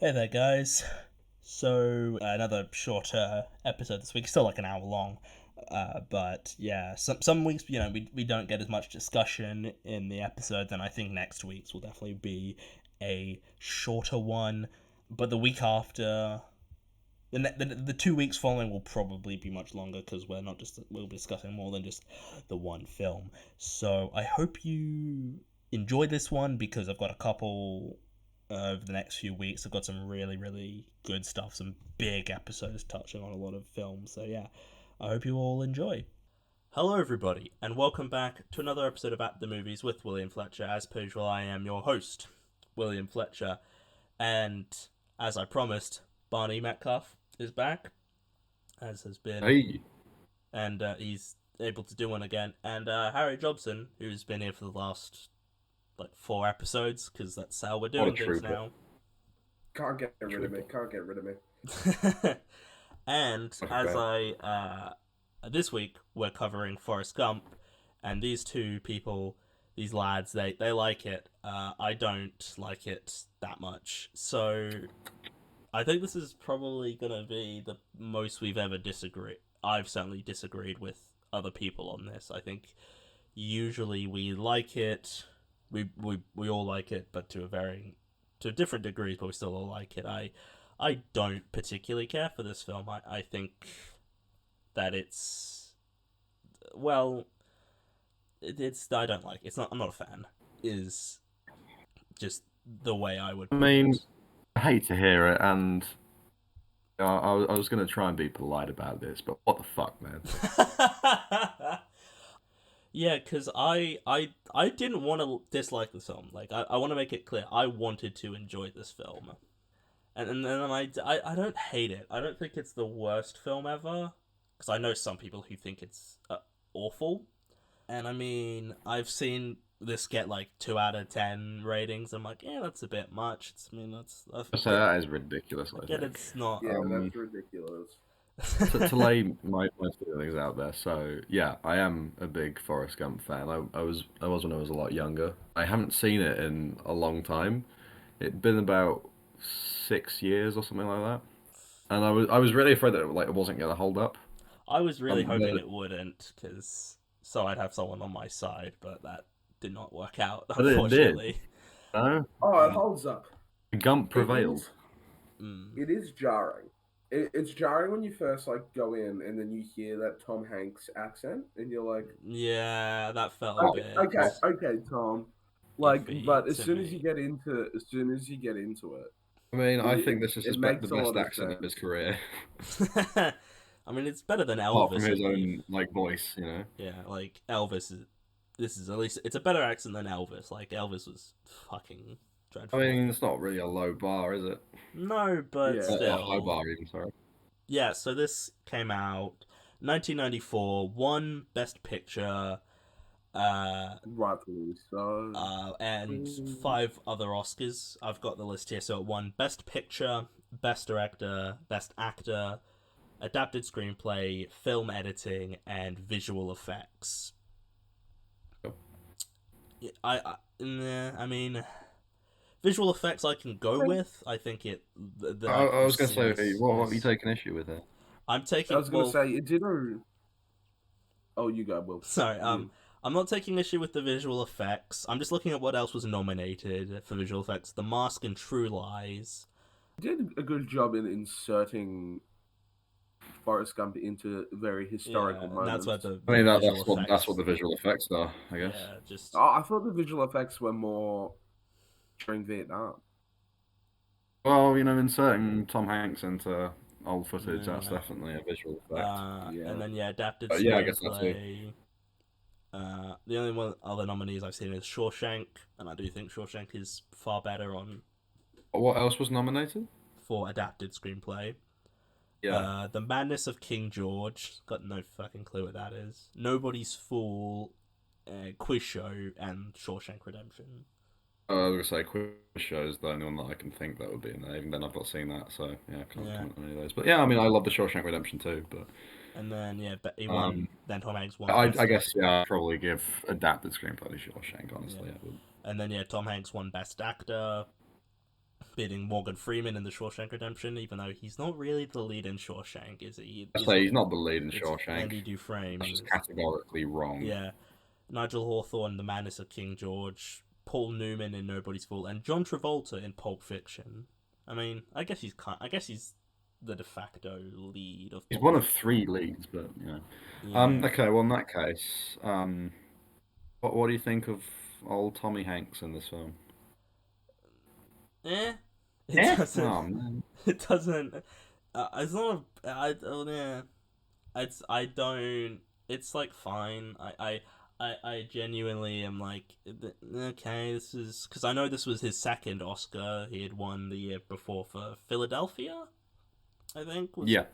Hey there, guys. So, another shorter episode this week, still like an hour long. But yeah, some weeks, we don't get as much discussion in the episode, then I think next week's will definitely be a shorter one. But the week after, the 2 weeks following will probably be much longer because we'll be discussing more than just the one film. So I hope you enjoy this one because I've got a couple over the next few weeks. I've got some really, really good stuff, some big episodes touching on a lot of films. So yeah, I hope you all enjoy. Hello, everybody, and welcome back to another episode of At the Movies with William Fletcher. As per usual, I am your host, William Fletcher, and as I promised, Barney Metcalf is back, as has been, Hey, and he's able to do one again. And Harry Jobson, who's been here for the last like 4 episodes, because that's how we're what a doing things trooper. now. Can't get rid of me. Trooper. Can't get rid of me. And as Okay. this week we're covering Forrest Gump, and these two people, these lads, they like it. I don't like it that much, so I think this is probably gonna be the most we've ever disagreed. I've certainly disagreed with other people on this. I think usually we like it, we all like it, but to different degrees, but we still all like it. I don't particularly care for this film. I think that well, it's I don't like it. It's not I'm not a fan. Is just the way I would I put mean, it. I hate to hear it, and I was going to try and be polite about this, but what the fuck, man? Yeah, because I didn't want to dislike the film. Like I want to make it clear, I wanted to enjoy this film, and then I don't hate it. I don't think it's the worst film ever, because I know some people who think it's awful. And I mean, I've seen this get like 2 out of 10 ratings. I'm like, yeah, that's a bit much. I mean, So that is ridiculous, I I get think. it's not. Yeah, Um, that's ridiculous. to lay my feelings out there, so yeah, I am a big Forrest Gump fan. I was when I was a lot younger. I haven't seen it in a long time. It'd been about 6 years or something like that, and I was really afraid that it wasn't going to hold up. I was really hoping But it wouldn't, because so I'd have someone on my side, but that did not work out, it did. unfortunately. No, Oh, it holds up. Gump It prevailed. is. Mm. It is jarring. It's jarring when you first go in and then you hear that Tom Hanks accent and you're like, Yeah, that felt a Oh, okay, bit okay, okay, Tom. iffy But as to soon as you me. get into, as soon as you get into it, I mean, I it think this is it the makes a best lot of accent of his sense. career, I mean, it's better than apart from Elvis, his at least. own like voice, you know. Yeah, like Elvis is. This is at least it's a better accent than Elvis. Like Elvis was fucking I dreadful. mean, it's not really a low bar, is it? No, but Yeah, A high still. bar, even. Sorry. Yeah, so this came out 1994, won Best Picture, uh, rightfully so. and 5 other Oscars. I've got the list here. So it won Best Picture, Best Director, Best Actor, Adapted Screenplay, Film Editing, and Visual Effects. I mean, visual effects I can go with. I think like I the was gonna scene say, what have you is. taken issue with it? I'm I taking was gonna well. say it didn't. Oh, you go, Will. Sorry, You I'm not taking issue with the visual effects. I'm just looking at what else was nominated for visual effects. The Mask and True Lies. did a good job in inserting Forrest Gump into very historical Yeah, and that's where moments. I the mean, visual that's what effects. the visual effects are, I guess. Yeah, just Oh, I thought the visual effects were more during Vietnam. Well, inserting Tom Hanks into old footage, that's yeah. definitely a visual effect. And Yeah. then yeah, adapted But yeah, I guess that's it. screenplay. The only one other nominees I've seen is Shawshank, and I do think Shawshank is far better on What else was nominated? for adapted screenplay. Yeah. The Madness of King George, got no fucking clue what that is. Nobody's Fool, Quiz Show, and Shawshank Redemption. I was gonna say quiz show is the only one that I can think that would be in there. Even then, I've not seen that, so yeah, I can't Yeah, comment on any of those. But yeah, I mean, I love the Shawshank Redemption too. But and then yeah, but he won. um, Then Tom Hanks won I Best. guess yeah, I'd probably give adapted screenplay to Shawshank. Yeah, Honestly, I would. and then yeah, Tom Hanks won Best Actor. beating Morgan Freeman in The Shawshank Redemption, even though he's not really the lead in Shawshank, is he? I He's say he's not the lead in it's Shawshank. Andy Dufresne. That's just categorically wrong. Yeah, Nigel Hawthorne, The Madness of King George, Paul Newman in Nobody's Fool, and John Travolta in Pulp Fiction. I mean, I guess he's the de facto lead of He's Pulp one of Fiction. three leads, but Yeah. Okay, well in that case, what do you think of old Tommy Hanks in this film? Eh. It Yeah. doesn't. Oh man. It doesn't. It's not. Yeah. I don't. It's like fine. I genuinely am like, okay, this is because I know this was his second Oscar. He had won the year before for Philadelphia, I think was, Yeah.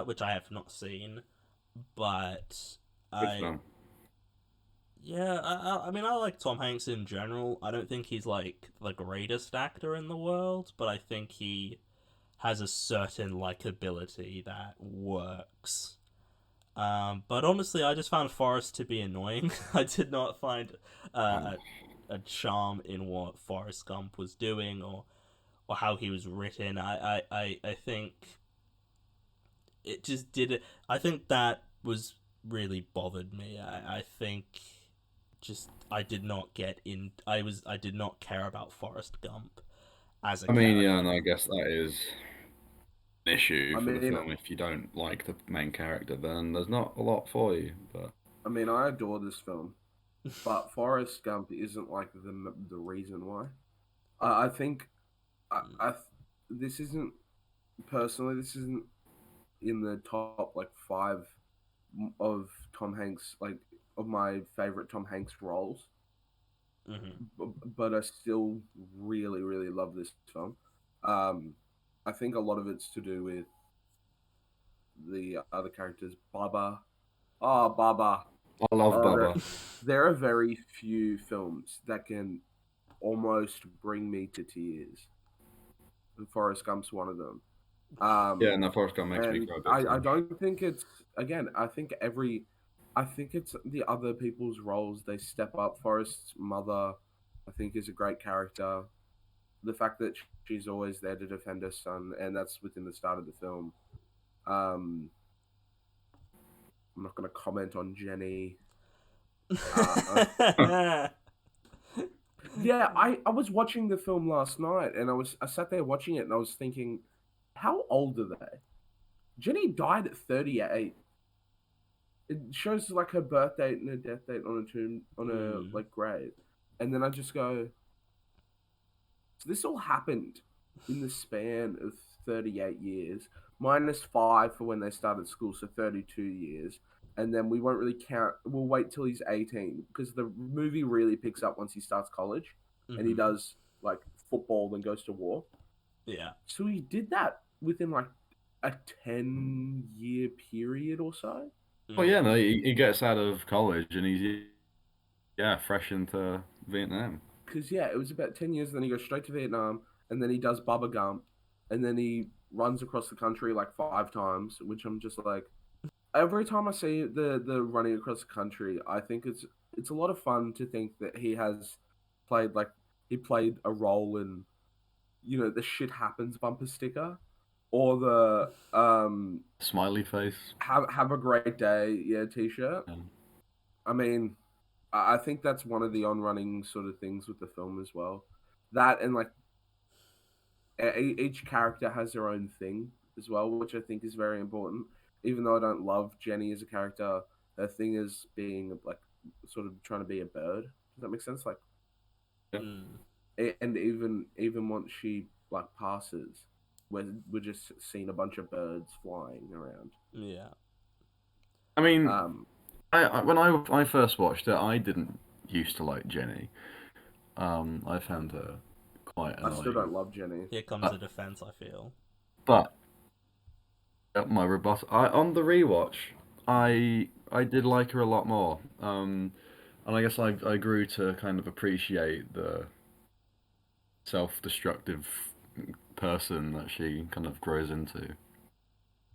which I have not seen, but Good I film. yeah, I mean I like Tom Hanks in general. I don't think he's like the greatest actor in the world, but I think he has a certain likability that works. But honestly, I just found Forrest to be annoying. I did not find Oh. a charm in what Forrest Gump was doing or how he was written. I think it just did it. I think that was really bothered me. I think just I did not get in. I did not care about Forrest Gump as a I mean, character. yeah, and I guess that is an issue I for the mean, film. If you don't like the main character, then there's not a lot for you. But I adore this film, but Forrest Gump isn't like the reason why. I think I this isn't personally. This isn't in the top like five of Tom Hanks like of my favorite Tom Hanks roles, Mm-hmm. but I still really love this film. Um, I think a lot of it's to do with the other characters. Baba, Baba. I love Uh, there, Bubba. there are very few films that can almost bring me to tears. And Forrest Gump's one of them. Yeah, Um, no, Forrest Gump makes me and cry big I time. don't think it's again. I think it's the other people's roles. They step up. Forrest's mother, I think, is a great character. The fact that she's always there to defend her son, and that's within the start of the film. Um, I'm not going to comment on Jenny. Uh, yeah, I was watching the film last night, and I sat there watching it, and I was thinking, how old are they? Jenny died at 38. It shows like her birth date and her death date on a tomb on a Hmm. like grave, and then I just go, so this all happened in the span of 38 years, minus 5 for when they started school, so 32 years. And then we won't really count, we'll wait till he's 18 because the movie really picks up once he starts college and he Mm-hmm. does like football, then goes to war. Yeah. So he did that within like a 10-year period or so. Well, yeah, Mm. no, he gets out of college and he's fresh into Vietnam. Because yeah, it was about 10 years. Then he goes straight to Vietnam, and then he does Bubba Gump, and then he runs across the country like 5 times. Which I'm just like, every time I see the running across the country, I think it's a lot of fun to think that he has played like he played a role in the shit happens bumper sticker or the Smiley face. have a great day t-shirt. Um, I mean, I think that's one of the on running sort of things with the film as well. That and like each character has their own thing as well, which I think is very important. Even though I don't love Jenny as a character, her thing is being like sort of trying to be a bird. Does that make sense? Like, yeah. Mm. and even once she like passes, we're just seeing a bunch of birds flying around. Yeah. I mean, Um, when I first watched it, I didn't used to like Jenny. I found her quite I still annoying. don't love Jenny. Here comes the But defense. I feel. but my rebuttal, on the rewatch, I did like her a lot more. And I guess I grew to kind of appreciate the self-destructive person that she kind of grows into.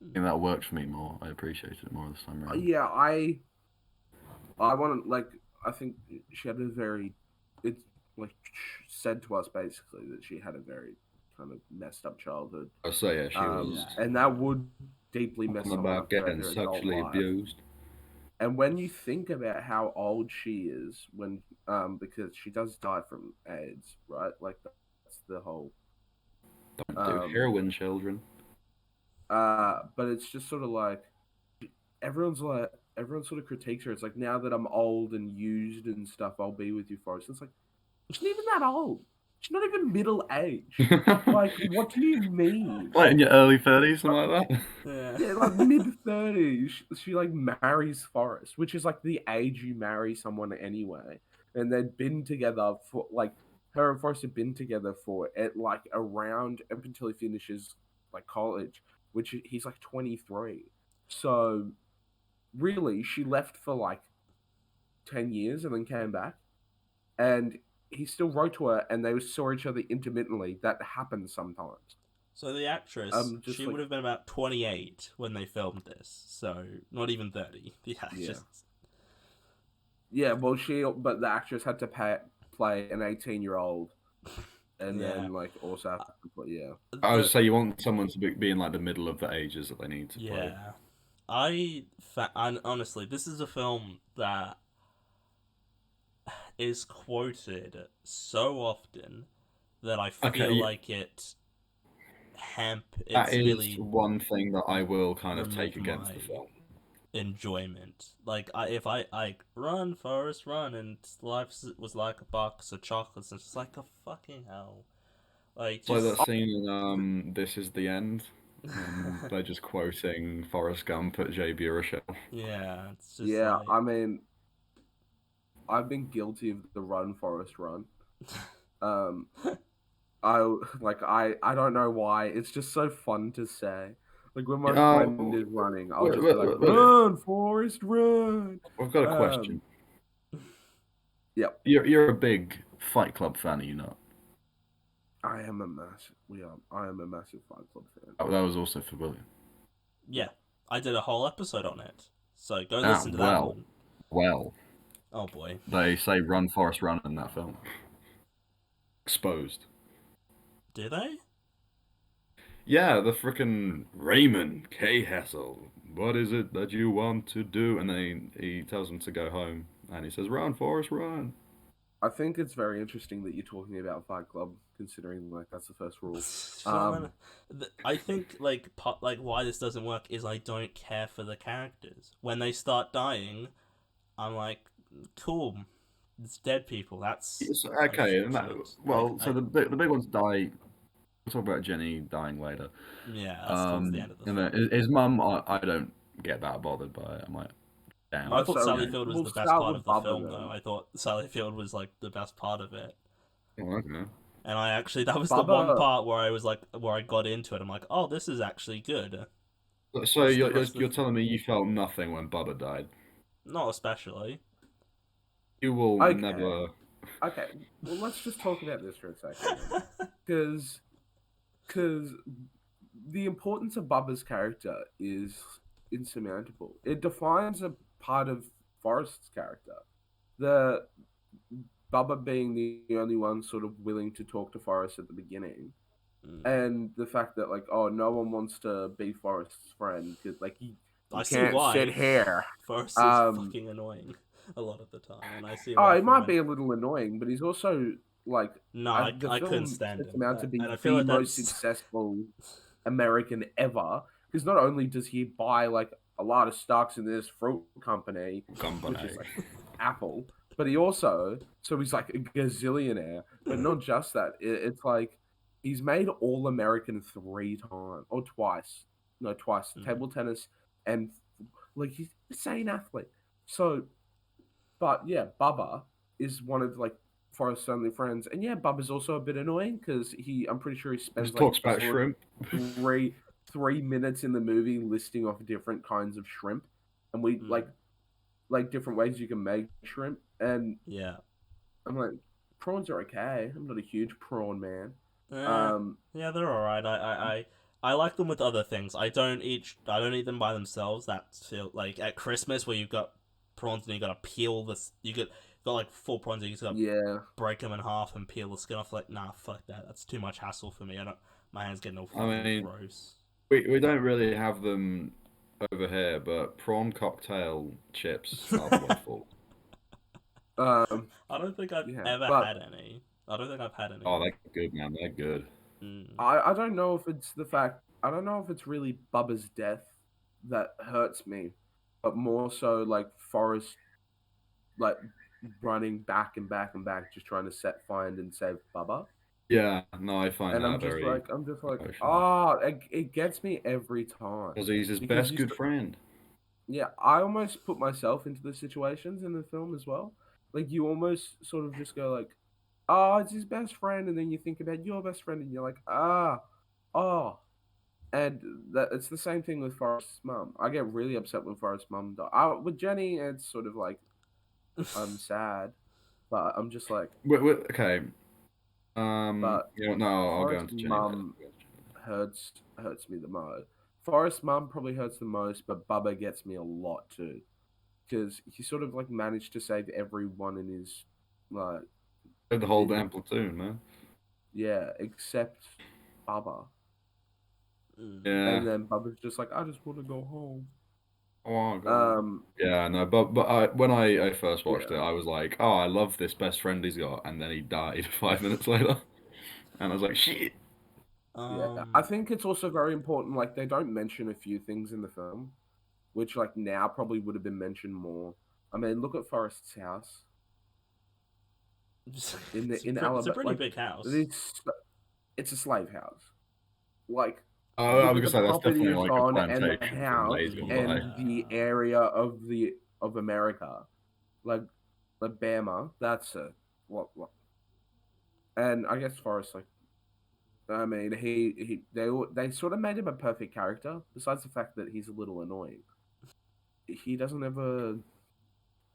I think that worked for me more. I appreciated it more this time around. Yeah, I want to like. I think she had a very. It's like said to us basically that she had a very kind of messed up childhood, I say, yeah, she was and that would deeply mess talking someone about up throughout getting their adult sexually life. abused. And when you think about how old she is, when because she does die from AIDS, right? Like that's the whole Don't do um heroin, children. but it's just sort of like everyone sort of critiques her. It's like, now that I'm old and used and stuff, I'll be with you, Forrest. It's like, she's not even that old. She's not even middle aged. Like, what do you mean? Like in your early 30s, something like that. Yeah. Yeah, like mid 30s. She like marries Forrest, which is like the age you marry someone anyway. And they'd been together for like her and Forrest had been together for at like around up until he finishes like college, which he's like 23. So really, she left for like 10 years and then came back. And he still wrote to her and they saw each other intermittently. That happens sometimes. So the actress, Just she like, would have been about 28 when they filmed this, so not even 30. The yeah. actress. Yeah, well, but the actress had to play an 18-year-old and Yeah. then, like, also have to play, yeah. I would say you want someone to be in like the middle of the ages that they need to play. Yeah. Honestly, this is a film that is quoted so often that I feel Okay, like it's that is really one thing that I will kind of take removed against my the film. enjoyment. Like, if I run, Forrest, run, and life was like a box of chocolates, and it's just like, a fucking hell. Like, It's like just that scene in This Is the End when they're just quoting Forrest Gump at Jay Baruchel. yeah, it's just Yeah, like I mean, I've been guilty of the run, Forest run. Um, I don't know why. It's just so fun to say. Like, when my friend is running, I'll just be like, Wait, run, Forrest, run! I've got a Um, question. yep. You're a big Fight Club fan, are you not? I am a massive Fight Club fan. Oh, that was also for William. yeah, I did a whole episode on it. So go Ah, listen to that one. well, Oh boy. they say run, Forrest, run in that film. Exposed. Do they? Yeah, the frickin' Raymond K. Hessel. What is it that you want to do? And then he tells him to go home, and he says, "Run, Forrest, run." I think it's very interesting that you're talking about Fight Club, considering like that's the first rule. Sean, I think like why this doesn't work is I don't care for the characters. When they start dying, I'm like, cool, it's dead people. That's It's, okay, and that, shit. well, so the big ones die. We'll talk about Jenny dying later. Yeah, that's towards the end of the And film. then his mum, I don't get that bothered by it. I'm like, damn. I thought So Sally Field was we'll the best start part with of the Bubba film, though. then. I thought Sally Field was like the best part of it. Oh, okay. And I actually, that was the one Bubba, part where I was like, where I got into it. I'm like, oh, this is actually good. So Which the rest of you're telling me you felt nothing when Bubba died? not especially. You will okay, never. okay. Well, let's just talk about this for a second, because the importance of Bubba's character is insurmountable. It defines a part of Forrest's character. The Bubba being the only one sort of willing to talk to Forrest at the beginning, and the fact that like, oh, no one wants to be Forrest's friend because like he I see can't sit why. here. Forrest is fucking annoying a lot of the time, and I see Oh, why it from might it. be a little annoying, but he's also like, No, the I couldn't film stand sets him, him out to be and I feel the like most that's successful American ever. Because not only does he buy like a lot of stocks in this fruit company, which is like Apple, but he also, so he's like a gazillionaire. But not just that, it's like he's made All American 3 times or twice, no, twice, table tennis, and like he's an insane athlete. So, but yeah, Bubba is one of like Forrest's only friends, and yeah, Bubba's also a bit annoying because I'm pretty sure he He spends like talks about solid shrimp. three minutes in the movie listing off different kinds of shrimp, and we like different ways you can make shrimp, and yeah. I'm like, prawns are okay. I'm not a huge prawn man. Eh, yeah, they're alright. I like them with other things. I don't eat them by themselves. That feel like at Christmas where you've got prawns and you gotta peel this. You get got like 4 prawns. You just got to Yeah. break them in half and peel the skin off. Like, nah, fuck that. That's too much hassle for me. I don't. My hands getting all I fucking mean, gross. we don't really have them over here, but prawn cocktail chips are delightful. Um. I don't think I've Yeah. ever But had any. I don't think I've had Oh, any. they're good, man. They're good. Mm. I don't know if it's the fact. I don't know if it's really Bubba's death that hurts me, but more so like Forrest like running back and back and back, just trying to find and save Bubba. Yeah, no, I find And that very I'm just like, emotional. ah, it gets me every time Because he's his because best good friend. yeah, I almost put myself into the situations in the film as well. Like you almost sort of just go like, oh, it's his best friend, and then you think about your best friend, and you're like, ah, oh, and that it's the same thing with Forrest's mum. I get really upset when Forrest's mum dies. With Jenny, it's sort of like I'm sad, but I'm just like, Okay. but No, I'll go Forrest's into Jenny first. mum hurts me the most. Forrest's mum probably hurts the most, but Bubba gets me a lot too, because he sort of like managed to save everyone in his like The whole damn division. platoon, man. Yeah, except Bubba. Mm. Yeah. And then Bubba's just like, I just want to go home. Oh god. Um, Yeah, no, but when I first watched it, yeah, I was like, oh, I love this best friend he's got, and then he died 5 minutes later, and I was like, shit. yeah. I Um. think it's also very important. Like they don't mention a few things in the film, which like now probably would have been mentioned more. I mean, look at Forrest's house in It's a Alabama. pretty Like big house. it's a slave house. Like Oh, I look was at gonna the say that's property definitely it's like a on and the plantation from house days gone by. and Yeah. the area of America. Like Alabama, that's a what and I guess Forrest like I mean they sort of made him a perfect character, besides the fact that he's a little annoying. He doesn't ever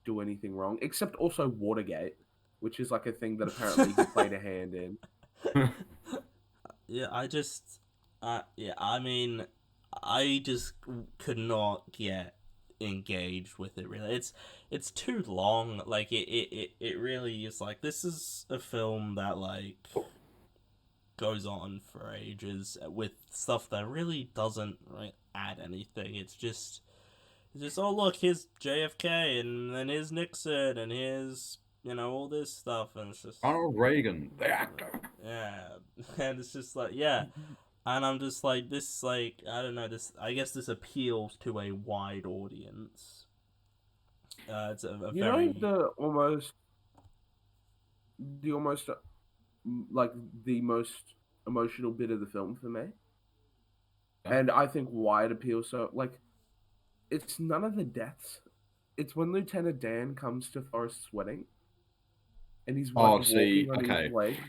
do anything wrong, except also Watergate, which is like a thing that apparently he played a hand in. Yeah, yeah, I mean, I just could not get engaged with it. Really, it's too long. Like it really is. Like this is a film that like goes on for ages with stuff that really doesn't like, add anything. It's just oh look, here's JFK and then here's Nixon and here's all this stuff and it's just Ronald Reagan, the actor. yeah, and it's just like yeah, and I'm just like this like I don't know this I guess this appeals to a wide audience. It's a You know very the almost like the most emotional bit of the film for me, Yeah. and I think why it appeals so like it's none of the deaths. It's when Lieutenant Dan comes to Forrest's wedding and he's like Oh, see, walking on his okay. legs,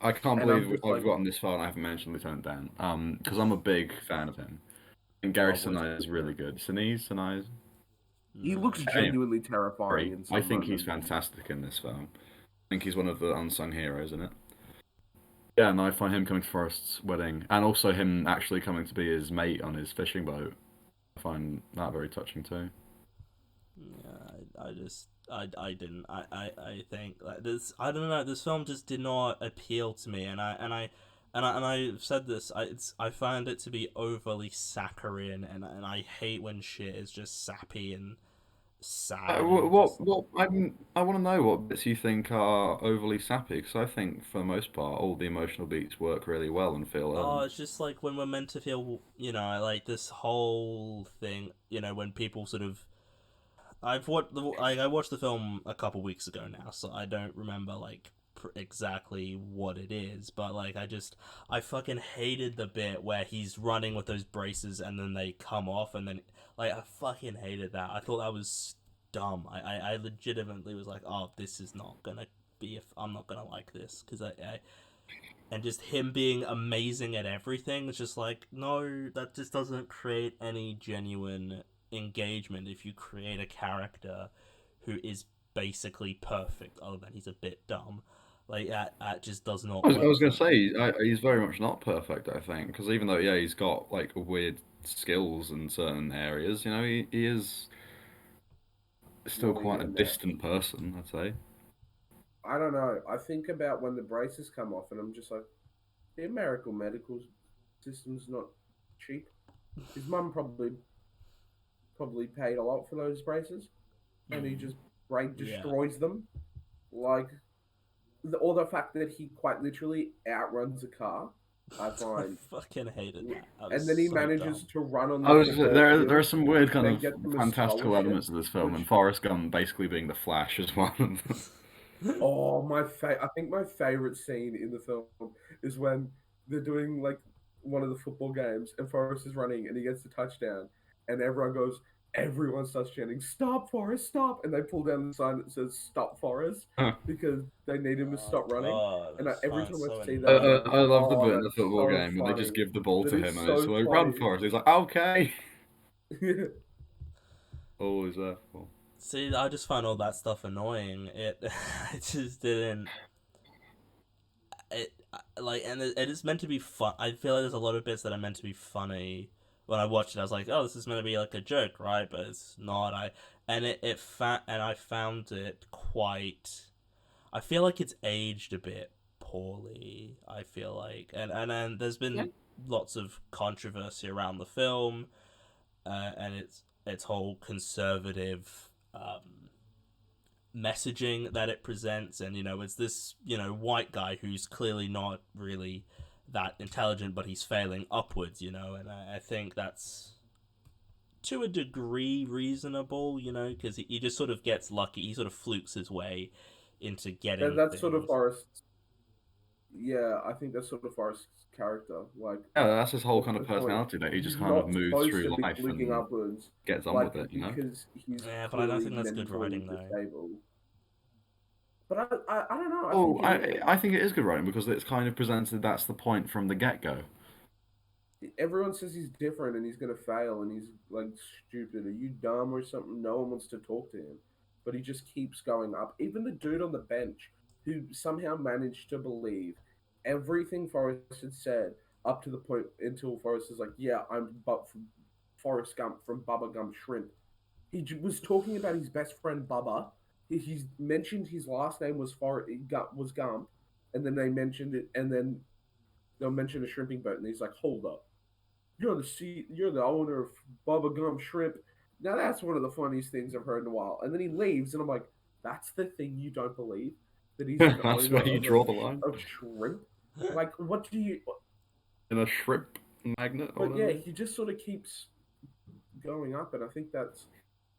I can't and I'm believe just I've like, gotten this far and I haven't mentioned Lieutenant Dan. Because I'm a big fan of him. And Gary oh, Sinise is really good. Sinise. he looks Anyway, genuinely terrifying in I some think he's moments. fantastic in this film. I think he's one of the unsung heroes in it. Yeah, and I find him coming to Forrest's wedding, and also him actually coming to be his mate on his fishing boat. I find that very touching too. yeah, I didn't I think like this I don't know this film just did not appeal to me and I've said this I find it to be overly saccharine and I hate when shit is just sappy and sad and just I want to know what bits you think are overly sappy, because I think for the most part all the emotional beats work really well and feel oh earned. it's just like when we're meant to feel like this whole thing when people sort of I watched the film a couple weeks ago now, so I don't remember like exactly what it is, but like I fucking hated the bit where he's running with those braces and then they come off and then like I fucking hated that. I thought that was dumb. I legitimately was like, oh, this is not gonna be. I'm not gonna like this because I and just him being amazing at everything. It's just like, no, that just doesn't create any genuine engagement if you create a character who is basically perfect, other than he's a bit dumb. Like, that just does not I work was for going to me. say he's very much not perfect, I think, because even though yeah he's got like weird skills in certain areas, he is still Well, quite a yeah, no. distant person, I'd say. I don't know. I think about when the braces come off, and I'm just like, the American medical system's not cheap. His mum probably paid a lot for those braces, and he just break Yeah. destroys them. Like or the fact that he quite literally outruns a car, I I find, fucking hated that. That was and then he so manages dumb. to run on I the was football there are field, some weird which kind then of gets him a fantastical scholarship. elements of this film, and Which Forrest Gump basically being the Flash is one of them. I think my favorite scene in the film is when they're doing like one of the football games, and Forrest is running, and he gets the touchdown, and everyone starts chanting, "Stop, Forrest, stop!" And they pull down the sign that says "Stop, Forrest," because they need him to Oh stop running. god, And it's every fun. time I So see that, I'm like, I love the "Oh, bit in the that's football so game when they just funny. give the ball That to is him and it's so like, run, funny." Forrest. He's like, okay. Always there. For. see, I just find all that stuff annoying. It, I just didn't. It like, and it is meant to be fun. I feel like there's a lot of bits that are meant to be funny. When I watched it, I was like, "Oh, this is meant to be like a joke, right?" But it's not. I found it quite. I feel like it's aged a bit poorly. I feel like, and there's Yeah. been lots of controversy around the film, and its whole conservative messaging that it presents, and it's this white guy who's clearly not really that intelligent, but he's failing upwards, and I think that's to a degree reasonable, because he just sort of gets lucky. He sort of flukes his way into getting That's sort of things. Forrest's. Yeah, I think that's sort of Forrest's character. Like, Yeah, that's his whole what's kind of the point? personality that he just He's kind of not moves supposed through to be life fluking and upwards, gets on like with it, you know? because he's Yeah, but I don't clearly think that's good mentally writing though. disabled. But I don't know. I Oh, think it is. I think it is good writing because it's kind of presented that's the point from the get-go. Everyone says he's different and he's gonna fail and he's like stupid. Are you dumb or something? No one wants to talk to him, but he just keeps going up. Even the dude on the bench who somehow managed to believe everything Forrest had said up to the point until Forrest is like, "Yeah, I'm but from Forrest Gump from Bubba Gump Shrimp." Was talking about his best friend Bubba. He's mentioned his last name was was Gump, and then they mentioned it, and then they'll mention a shrimping boat, and he's like, "Hold up, you're the owner of Bubba Gum Shrimp." Now that's one of the funniest things I've heard in a while. And then he leaves, and I'm like, "That's the thing you don't believe that he's an That's owner where you of draw the line. shrimp." Like, what do you? In a shrimp magnet or But yeah, whatever. he just sort of keeps going up, and I think that's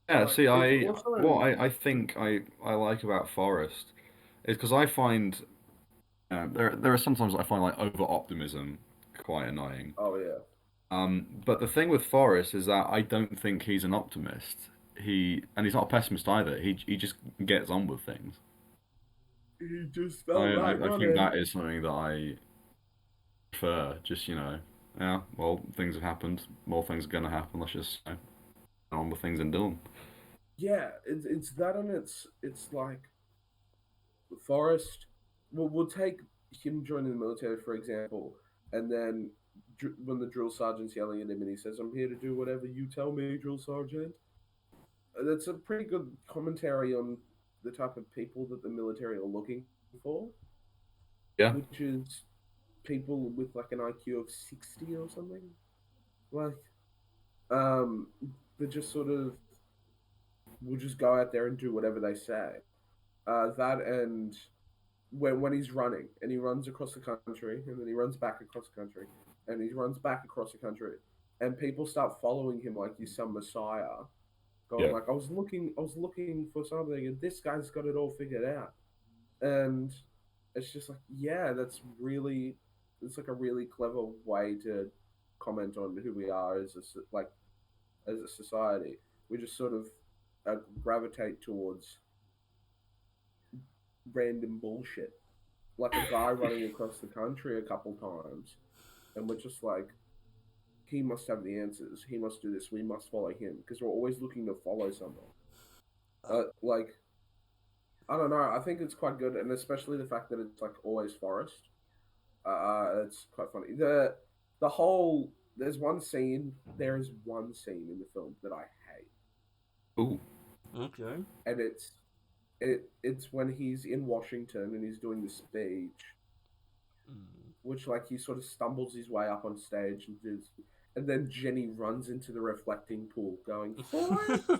Yeah, like see, it's also I think I like about Forrest is because I find there are sometimes I find like over optimism quite annoying. oh yeah. But the thing with Forrest is that I don't think he's an optimist. And he's not a pessimist either. He just gets on with things. He just felt like I think running. that is something that I prefer. Just yeah, well, things have happened. More things are gonna happen. Let's just get on with things and do them. Yeah, it's that, and it's like Forrest. We'll take him joining the military for example, and then when the drill sergeant's yelling at him, and he says, "I'm here to do whatever you tell me, drill sergeant." That's a pretty good commentary on the type of people that the military are looking for, Yeah, which is people with like an IQ of 60 or something. Like, um, they just sort of will just go out there and do whatever they say. That and when he's running and he runs across the country and then he runs back across the country and he runs back across the country and people start following him like he's some messiah, going yeah. like, I was looking for something and this guy's got it all figured out. And it's just like, yeah, it's like a really clever way to comment on who we are like as a society. We just sort of gravitate towards random bullshit, like a guy running across the country a couple times, and we're just like, he must have the answers. He must do this. We must follow him because we're always looking to follow someone. Like, I don't know. I think it's quite good, and especially the fact that it's like always Forest. It's quite funny. The whole there is one scene in the film that I hate, Ooh, Okay. and it's when he's in Washington and he's doing the speech, Mm. which like he sort of stumbles his way up on stage and does, and then Jenny runs into the reflecting pool going Forrest,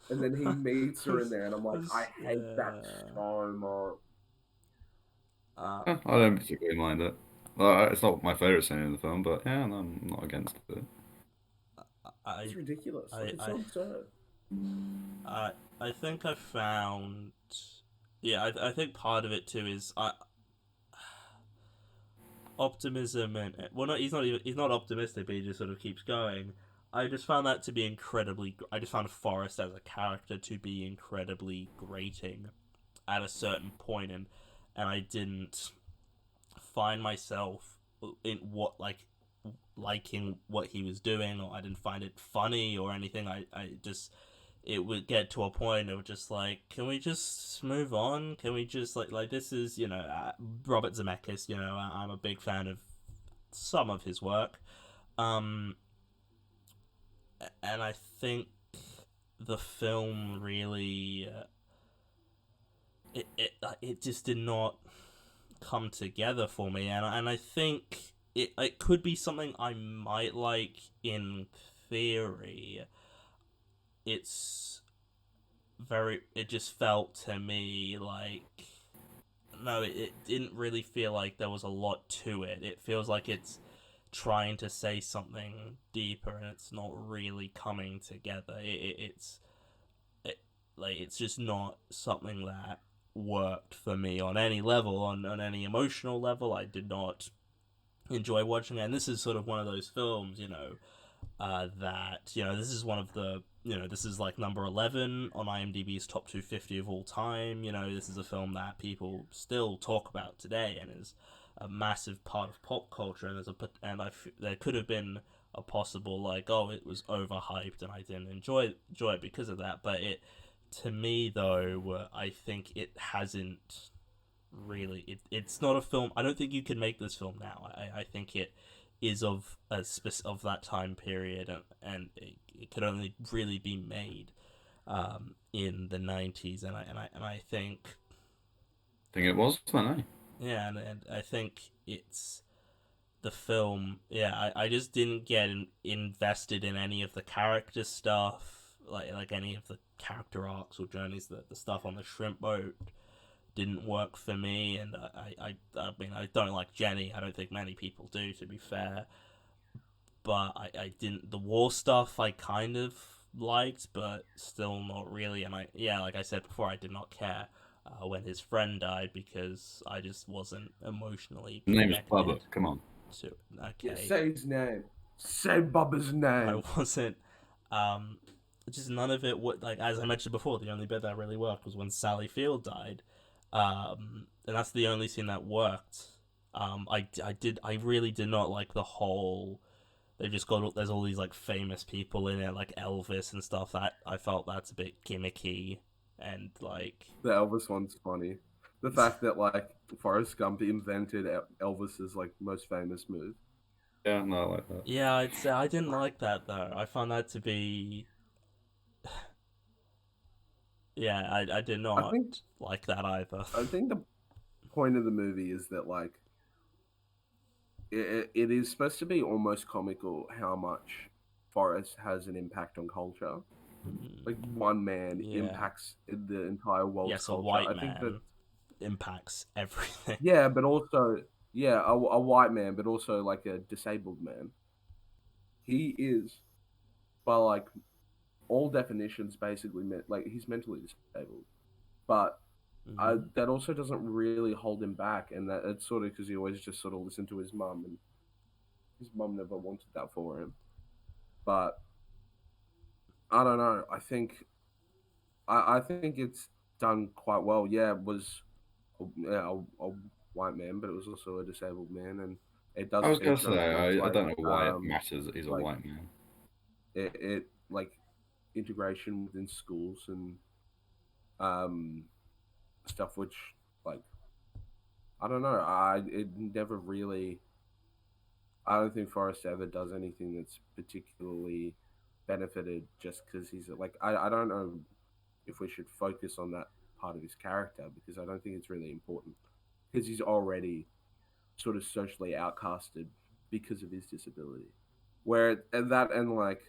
and then he meets her in there, and I'm like, I hate that Yeah. so much. Uh, I don't particularly mind it. Well, it's not my favorite scene in the film, but yeah, no, I'm not against it. It's I, ridiculous. Like I, it's I, so absurd. I, I think I found. Yeah, I think part of it too is optimism well, not he's not optimistic, but he just sort of keeps going. I just found that to be incredibly. I just found Forrest as a character to be incredibly grating at a certain point, and I didn't find myself in what like liking what he was doing, or I didn't find it funny or anything. I just it would get to a point of just like, can we just move on? Can we just like this is Robert Zemeckis. I'm a big fan of some of his work, um, and I think the film really it just did not come together for me, and I think it could be something I might like in theory. It's it just felt to me like no, it didn't really feel like there was a lot to it. It feels like it's trying to say something deeper and it's not really coming together. It, like it's just not something that worked for me on any level, on any emotional level. I did not enjoy watching it. And this is sort of one of those films, that this is one of the this is like number 11 on IMDb's top 250 of all time. This is a film that people still talk about today and is a massive part of pop culture. And there could have been a possible like, oh, it was overhyped and I didn't enjoy it because of that. But it to me though, I think it hasn't really. It's not a film. I don't think you can make this film now. I think it is of that time period, and it could only really be made in the 90s, and I think I think it was then, eh? yeah, and I think it's the film. Yeah, I just didn't get invested in any of the character stuff, like any of the character arcs or journeys. The stuff on the shrimp boat didn't work for me, and I mean I don't like Jenny. I don't think many people do, to be fair. But I didn't. The war stuff I kind of liked, but still not really. And like I said before, I did not care when his friend died because I just wasn't emotionally The name is Bubba. connected Come on. to. Yeah, Okay, say his name. Say Bubba's I name. wasn't. Um, just none of it would like as I mentioned before. The only bit that really worked was when Sally Field died, and that's the only scene that worked. I really did not like the whole. They've just got there's all these like famous people in it, like Elvis and stuff. That I felt that's a bit gimmicky and like The Elvis one's funny. The fact that like Forrest Gump invented Elvis's like most famous move. Yeah, no, I like that. yeah, I'd say I didn't like that though. I found that to be yeah, I did I think not like that either. I think the point of the movie is that like it is supposed to be almost comical how much Forrest has an impact on culture. Like one man Yeah, impacts the entire world's yes, a culture. white I think that man impacts everything. yeah, but also yeah, a white man, but also like a disabled man. He is by like all definitions basically meant like he's mentally disabled, but Mm-hmm. that also doesn't really hold him back, and that it's sort of because he always just sort of listened to his mum, and his mum never wanted that for him. But I don't know. I think it's done quite well. Yeah, it was a white man, but it was also a disabled man, and it I does was gonna feature say, on things I don't know why it matters that he's a like white man. it like integration within schools and um stuff which like I don't know. I it never really. I don't think Forrest ever does anything that's particularly benefited just because he's like I don't know if we should focus on that part of his character because I don't think it's really important because he's already sort of socially outcasted because of his disability. And like,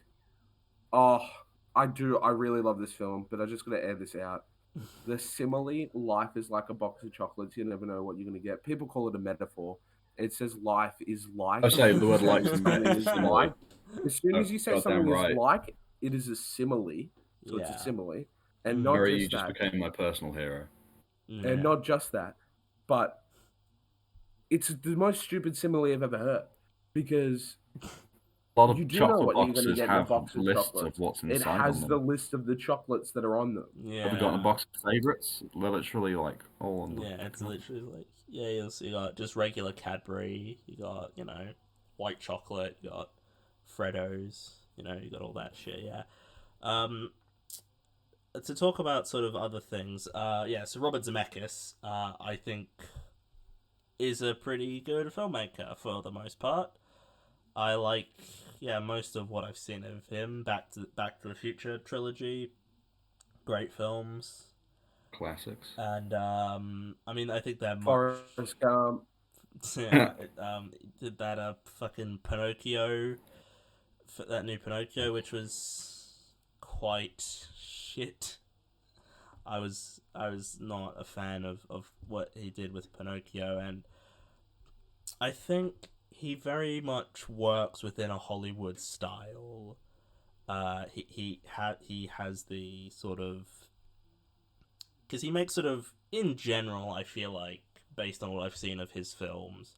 oh, I really love this film, but I just gotta air this out. The simile, life is like a box of chocolates, you never know what you're gonna get. People call it a metaphor. It says life is like. I say the word As soon like as something is simile. like, as soon as you say Goddamn something is right. like, it is a simile. So it's a Yeah. simile, and Mm. not Harry, you just just that, became my personal hero. and Yeah. not just that, but it's the most stupid simile I've ever heard because A lot you of do know chocolate what you're going to boxes get in a have box of lists of chocolates. what's It inside on has the them. list of the chocolates that are on them. Yeah. Have you gotten a box of favorites? They're literally like all on the. Yeah, it's literally like, yeah, you got just regular Cadbury, you got, white chocolate, you got Freddos, you got all that shit, yeah. Um, to talk about sort of other things, yeah, so Robert Zemeckis, I think, is a pretty good filmmaker for the most part. I like, yeah, most of what I've seen of him. Back to the Future trilogy, great films. Classics. And I mean, I think they're much. Forrest Gump. Yeah, did that fucking Pinocchio, that new Pinocchio, which was quite shit. I was not a fan of what he did with Pinocchio, and I think he very much works within a Hollywood style. He has the sort of, because he makes sort of, in general, I feel like, based on what I've seen of his films,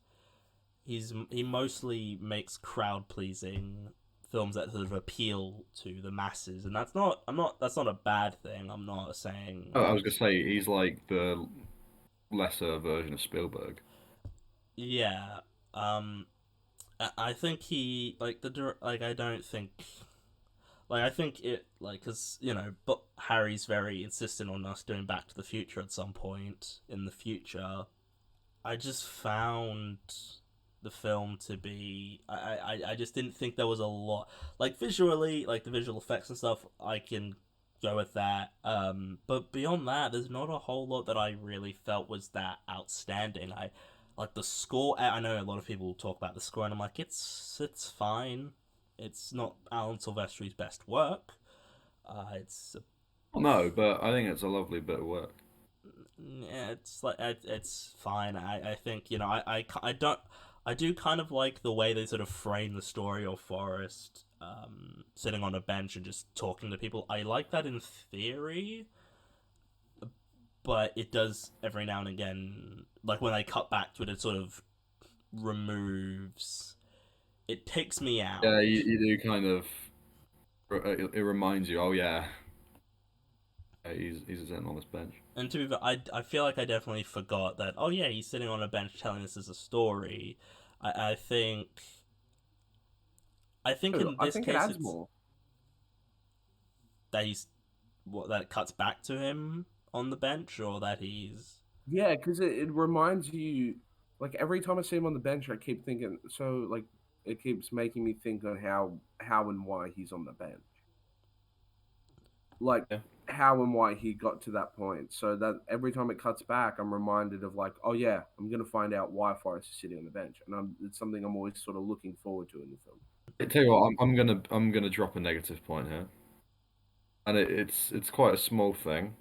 he mostly makes crowd pleasing films that sort of appeal to the masses, and that's not a bad thing. I'm not saying Oh, I was gonna say he's like the lesser version of Spielberg. yeah. I think he like like I don't think like I think it like because but Harry's very insistent on us doing Back to the Future at some point in the future. I just found the film to be I just didn't think there was a lot, like visually, like the visual effects and stuff. I can go with that, but beyond that there's not a whole lot that I really felt was that outstanding. I like the score. I know a lot of people talk about the score and I'm like, it's fine. It's not Alan Silvestri's best work. It's No, but I think it's a lovely bit of work. yeah, it's like it's fine. I think I don't I do kind of like the way they sort of frame the story of Forrest sitting on a bench and just talking to people. I like that in theory, but it does every now and again, like when they cut back to it, it sort of removes. It takes me Yeah, out. you do kind of. It reminds you, oh yeah, he's sitting on this bench. And to be fair, I feel like I definitely forgot that. Oh yeah, he's sitting on a bench telling this as a story. I think in I this think it case adds it's more. that that it cuts back to him on the bench, or that he's Yeah, because it reminds you, like every time I see him on the bench, I keep thinking. So like, it keeps making me think on how and why he's on the bench. Like Yeah. how and why he got to that point. So that every time it cuts back, I'm reminded of like, oh yeah, I'm gonna find out why Forrest is sitting on the bench, and it's something I'm always sort of looking forward to in the film. I tell you what, I'm gonna drop a negative point here, and it's quite a small thing.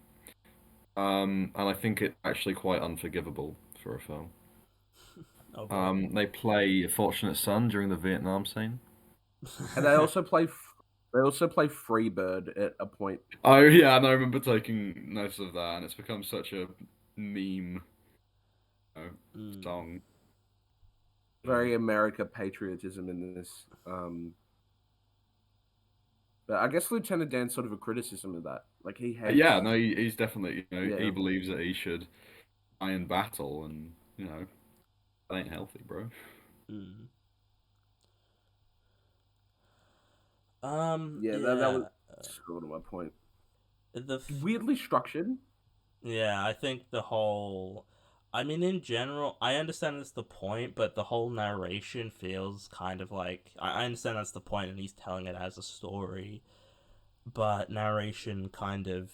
And I think it's actually quite unforgivable for a film. oh boy. They play Fortunate Son during the Vietnam scene. And they also play Freebird at a point. Oh yeah, and I remember taking notice of that, and it's become such a meme, Mm. song. Very America patriotism in this. But I guess Lieutenant Dan's sort of a criticism of that. Like he hates. Yeah, no, he's definitely, he Yeah. believes that he should die in battle, and that ain't healthy, bro. Mm. Yeah, that was Yeah. sort of my point. The Weirdly structured. Yeah, I think the whole. I mean, in general, I understand that's the point, but the whole narration feels kind of like. I understand that's the point, and he's telling it as a story, but narration kind of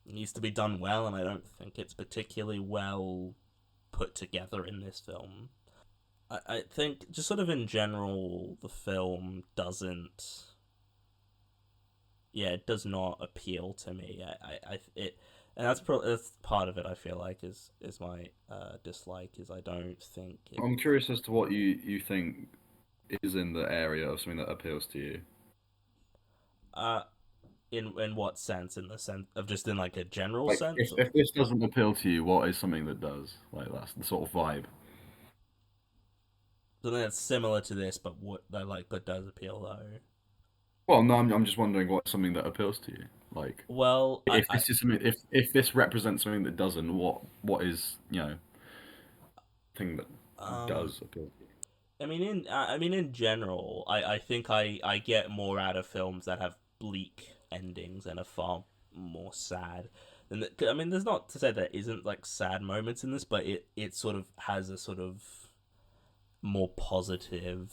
needs to be done well, and I don't think it's particularly well put together in this film. I think just sort of in general, the film doesn't. Yeah, it does not appeal to me. And that's part of it. I feel like is my dislike is I don't think it. I'm curious as to what you think is in the area of something that appeals to you. Uh, in what sense? In the sense of just in like a general Like, sense, if this doesn't appeal to you, what is something that does? Like, that's the sort of vibe. something that's similar to this, but what I like, but does appeal though. Well, no, I'm just wondering what's something that appeals to you. Like, Well, if this is something, if this represents something that doesn't, what is, thing that um does appeal to you? I mean in general, I think I get more out of films that have bleak endings and are far more sad than I mean, there's not to say there isn't like sad moments in this, but it sort of has a sort of more positive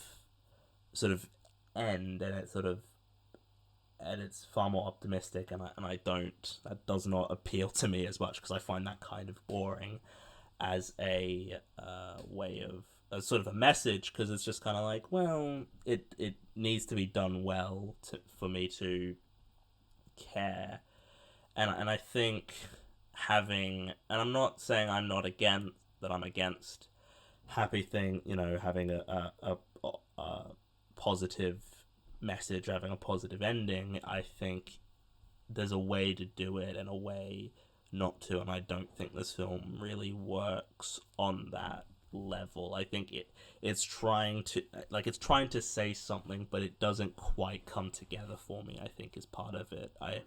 sort of end, and it's far more optimistic, and I don't that does not appeal to me as much because I find that kind of boring as a way of a sort of a message, because it's just kind of like, well, it needs to be done well for me to care. And I think and I'm not saying I'm not against that I'm against having a positive message, having a positive ending. I think there's a way to do it and a way not to, and I don't think this film really works on that level. I think it's trying to say something, but it doesn't quite come together for me. I think is part of it. I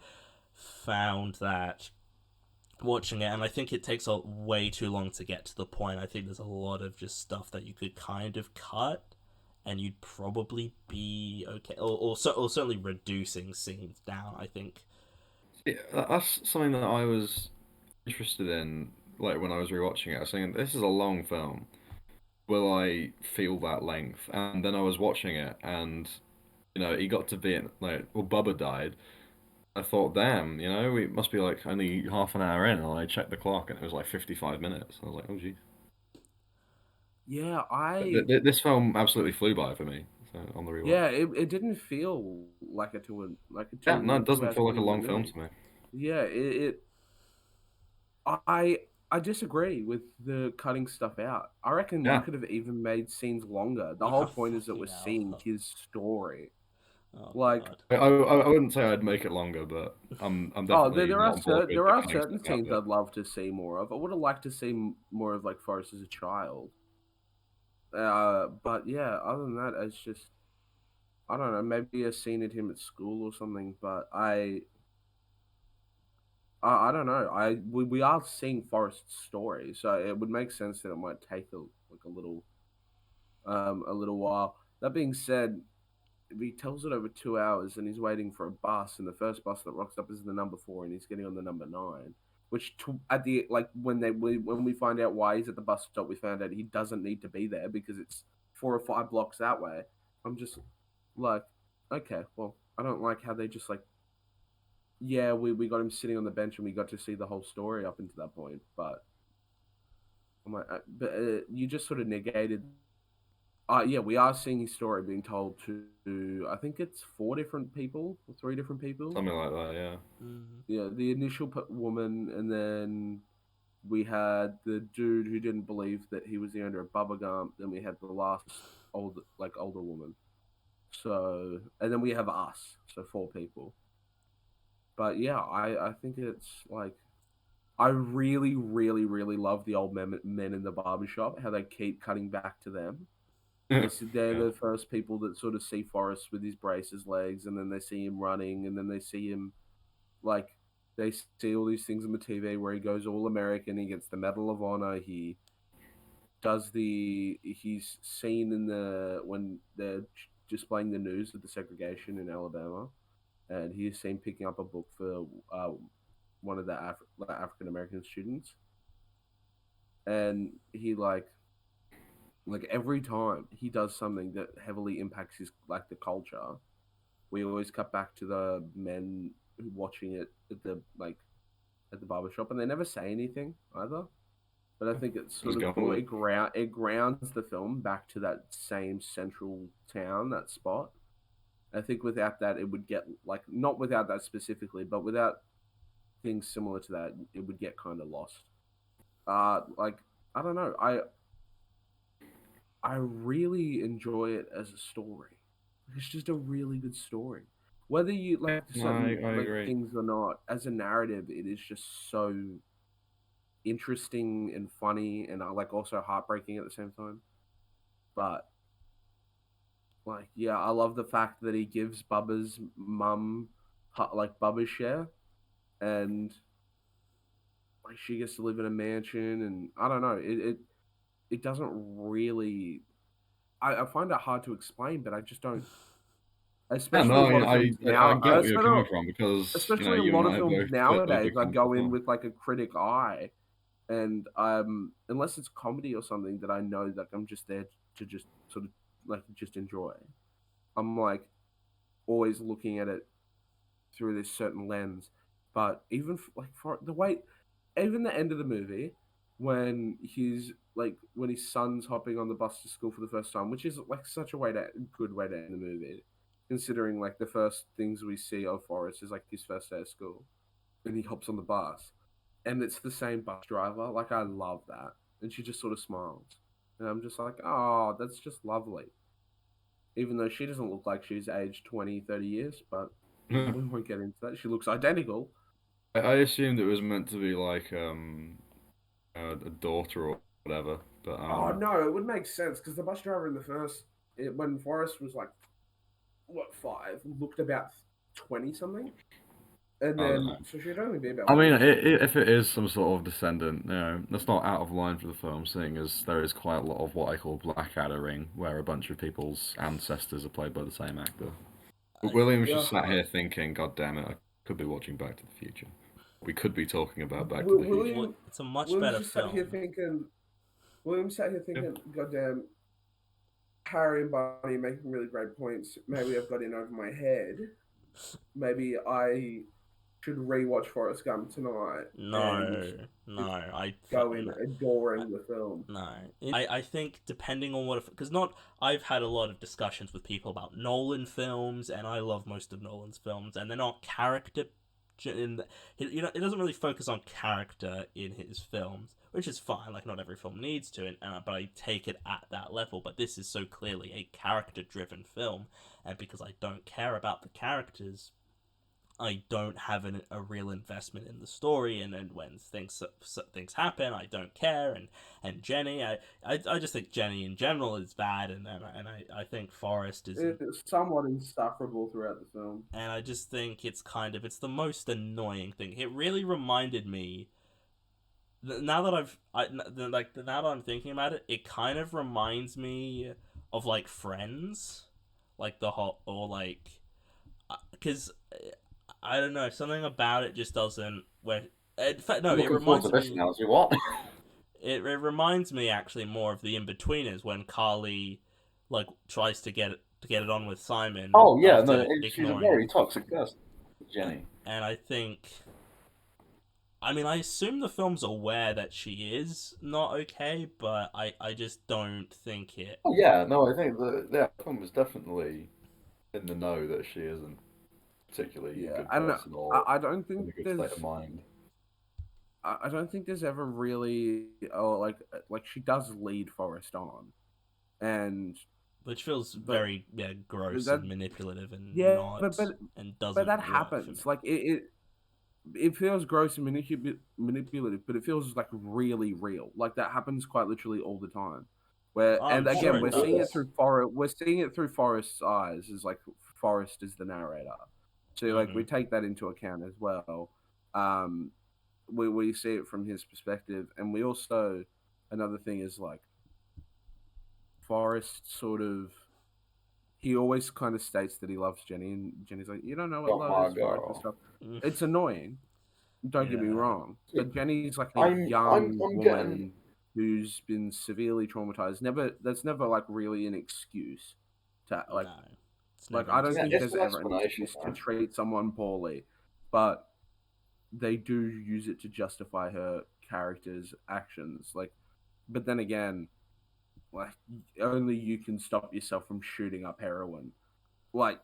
found that watching it, and I think it takes way too long to get to the point. I think there's a lot of just stuff that you could kind of cut, and you'd probably be okay, or certainly reducing scenes down. I think. Yeah, that's something that I was interested in, like when I was rewatching it. I was thinking, this is a long film. Will I feel that length? And then I was watching it, and he got to be like, well, Bubba died. I thought, damn, we must be like only half an hour in, and I checked the clock, and it was like 55 minutes. I was like, oh, geez. Yeah, This film absolutely flew by for me, so, on the rewatch. yeah, it didn't feel like a Yeah, no, it 2 doesn't hour feel like a 20-minute long film movie. to me. Yeah, I I disagree with the cutting stuff out. I reckon you Yeah, could have even made scenes longer. The whole Oh, point is that we're fucking seeing hell. his story. Oh Like, god. I wouldn't say I'd make it longer, but I'm oh, definitely not on board with there the are cutting certain stuff out scenes bit. I'd love to see more of. I would have liked to see more of like Forrest as a child. But yeah, other than that, it's just I don't know. Maybe a scene at him at school or something. But I don't know. We are seeing Forrest's story, so it would make sense that it might take a little while. That being said, if he tells it over 2 hours and he's waiting for a bus, and the first bus that rocks up is the number 4, and he's getting on the number 9, which at the like when we find out why he's at the bus stop, we found out he doesn't need to be there because it's 4 or 5 blocks that way. I'm just like, okay, well, I don't like how they just like, yeah, we got him sitting on the bench and we got to see the whole story up until that point, but I'm like, but you just sort of negated. Yeah, we are seeing his story being told to, I think it's 4 different people or 3 different people. Something like that, yeah. Mm. Yeah, the initial woman, and then we had the dude who didn't believe that he was the owner of Bubblegum. Then we had the last older woman. So, and then we have us. So 4 people. But yeah, I think it's like I really, really, really love the old men in the barbershop. How they keep cutting back to them. They're Yeah. the first people that sort of see Forrest with his braces legs, and then they see him running, and then they see him like they see all these things on the TV where he goes all American, he gets the Medal of Honor, he's seen in the when they're displaying the news of the segregation in Alabama, and he's seen picking up a book for one of the African American students, and he like every time he does something that heavily impacts his like the culture, we always cut back to the men watching it at the like at the barbershop, and they never say anything either. But I think it's sort Just of go cool. with It grounds the film back to that same central town, that spot. I think without that, it would get like not without that specifically, but without things similar to that, it would get kind of lost. Like I don't know, I really enjoy it as a story. It's just a really good story. Whether you like No, certain I like agree. things or not, as a narrative, it is just so interesting and funny, and like also heartbreaking at the same time. But like, yeah, I love the fact that he gives Bubba's mum like Bubba's share, and like she gets to live in a mansion, and I don't know, it doesn't really. I find it hard to explain, but I just don't. Yeah, Especially no, a lot of films I now, get where you're coming from because especially a you and lot of I films both fit those nowadays, I examples go in well. with like a critic eye, and unless it's comedy or something that I know that I'm just there to just sort of like just enjoy. I'm like always looking at it through this certain lens. But even like for the way, even the end of the movie, when he's like when his son's hopping on the bus to school for the first time, which is like such a good way to end the movie, considering like the first things we see of Forrest is like his first day of school, and he hops on the bus, and it's the same bus driver. Like I love that, and she just sort of smiles, and I'm just like, oh, that's just lovely. Even though she doesn't look like she's aged 20, 30 years, but we won't get into that. She looks identical. I assumed it was meant to be like a daughter or whatever, but Oh no, it would make sense because the bus driver in the first, when Forrest was like what 5, looked about 20 something, and I don't then know. so she'd only be about I mean, 40. if it is some sort of descendant, that's not out of line for the film, seeing as there is quite a lot of what I call Blackadder-ing, where a bunch of people's ancestors are played by the same actor. But William's Yeah, just sat here thinking, God damn it, I could be watching Back to the Future. We could be talking about Back to the Future. William, It's a much William's better just sat here film. thinking. William sat here Yeah. thinking, goddamn, Harry and Barney making really great points. Maybe I've got in over my head. Maybe I should rewatch Forrest Gump tonight and No, no, just I go in no. adoring the film. No, I think depending on what, because not I've had a lot of discussions with people about Nolan films, and I love most of Nolan's films, and they're not character. It doesn't really focus on character in his films, which is fine. Like not every film needs to, but I take it at that level. But this is so clearly a character-driven film, and because I don't care about the characters, I don't have a real investment in the story, and then when things happen, I don't care. And Jenny, I just think Jenny in general is bad, and I think Forrest is, It's somewhat insufferable throughout the film. and I just think it's the most annoying thing. It really reminded me. Now that now that I'm thinking about it, it kind of reminds me of like Friends, like the whole or like because I don't know, something about it just doesn't. Where in fact, no, it Looking forward to reminds this me. now, as you what? It reminds me actually more of the In-Betweeners when Carly, like, tries to get it on with Simon Oh yeah, no, after she's a ignoring. very toxic person, Jenny. And I think, I mean, I assume the film's aware that she is not okay, but I just don't think it. Oh yeah, no, I think the film is definitely in the know that she isn't particularly a Yeah, good and person or I don't in think a good state of mind. I don't think there's ever really like she does lead Forrest on, and Which feels but very gross that and manipulative and yeah, not and but doesn't that work for happens. me. Like it feels gross and manipulative, but it feels like really real. Like that happens quite literally all the time. Where I'm and sure again, it we're seeing it does. through Forrest. We're seeing it through Forrest's eyes. Is like Forrest is the narrator, so like Mm-hmm. we take that into account as well. Um, we see it from his perspective, and we also another thing is like Forrest sort of he always kind of states that he loves Jenny, and Jenny's like, you don't know what Got love my is, all that kind of girl. stuff. It's annoying. Don't get me Yeah. wrong, but Jenny's like a I'm young getting. woman who's been severely traumatized. That's never like really an excuse to No, it's like never an I don't Yeah, think excuse. it's there's an ever an explanation, excuse to man. treat someone poorly, but they do use it to justify her character's actions. Like, but then again, like only you can stop yourself from shooting up heroin. Like,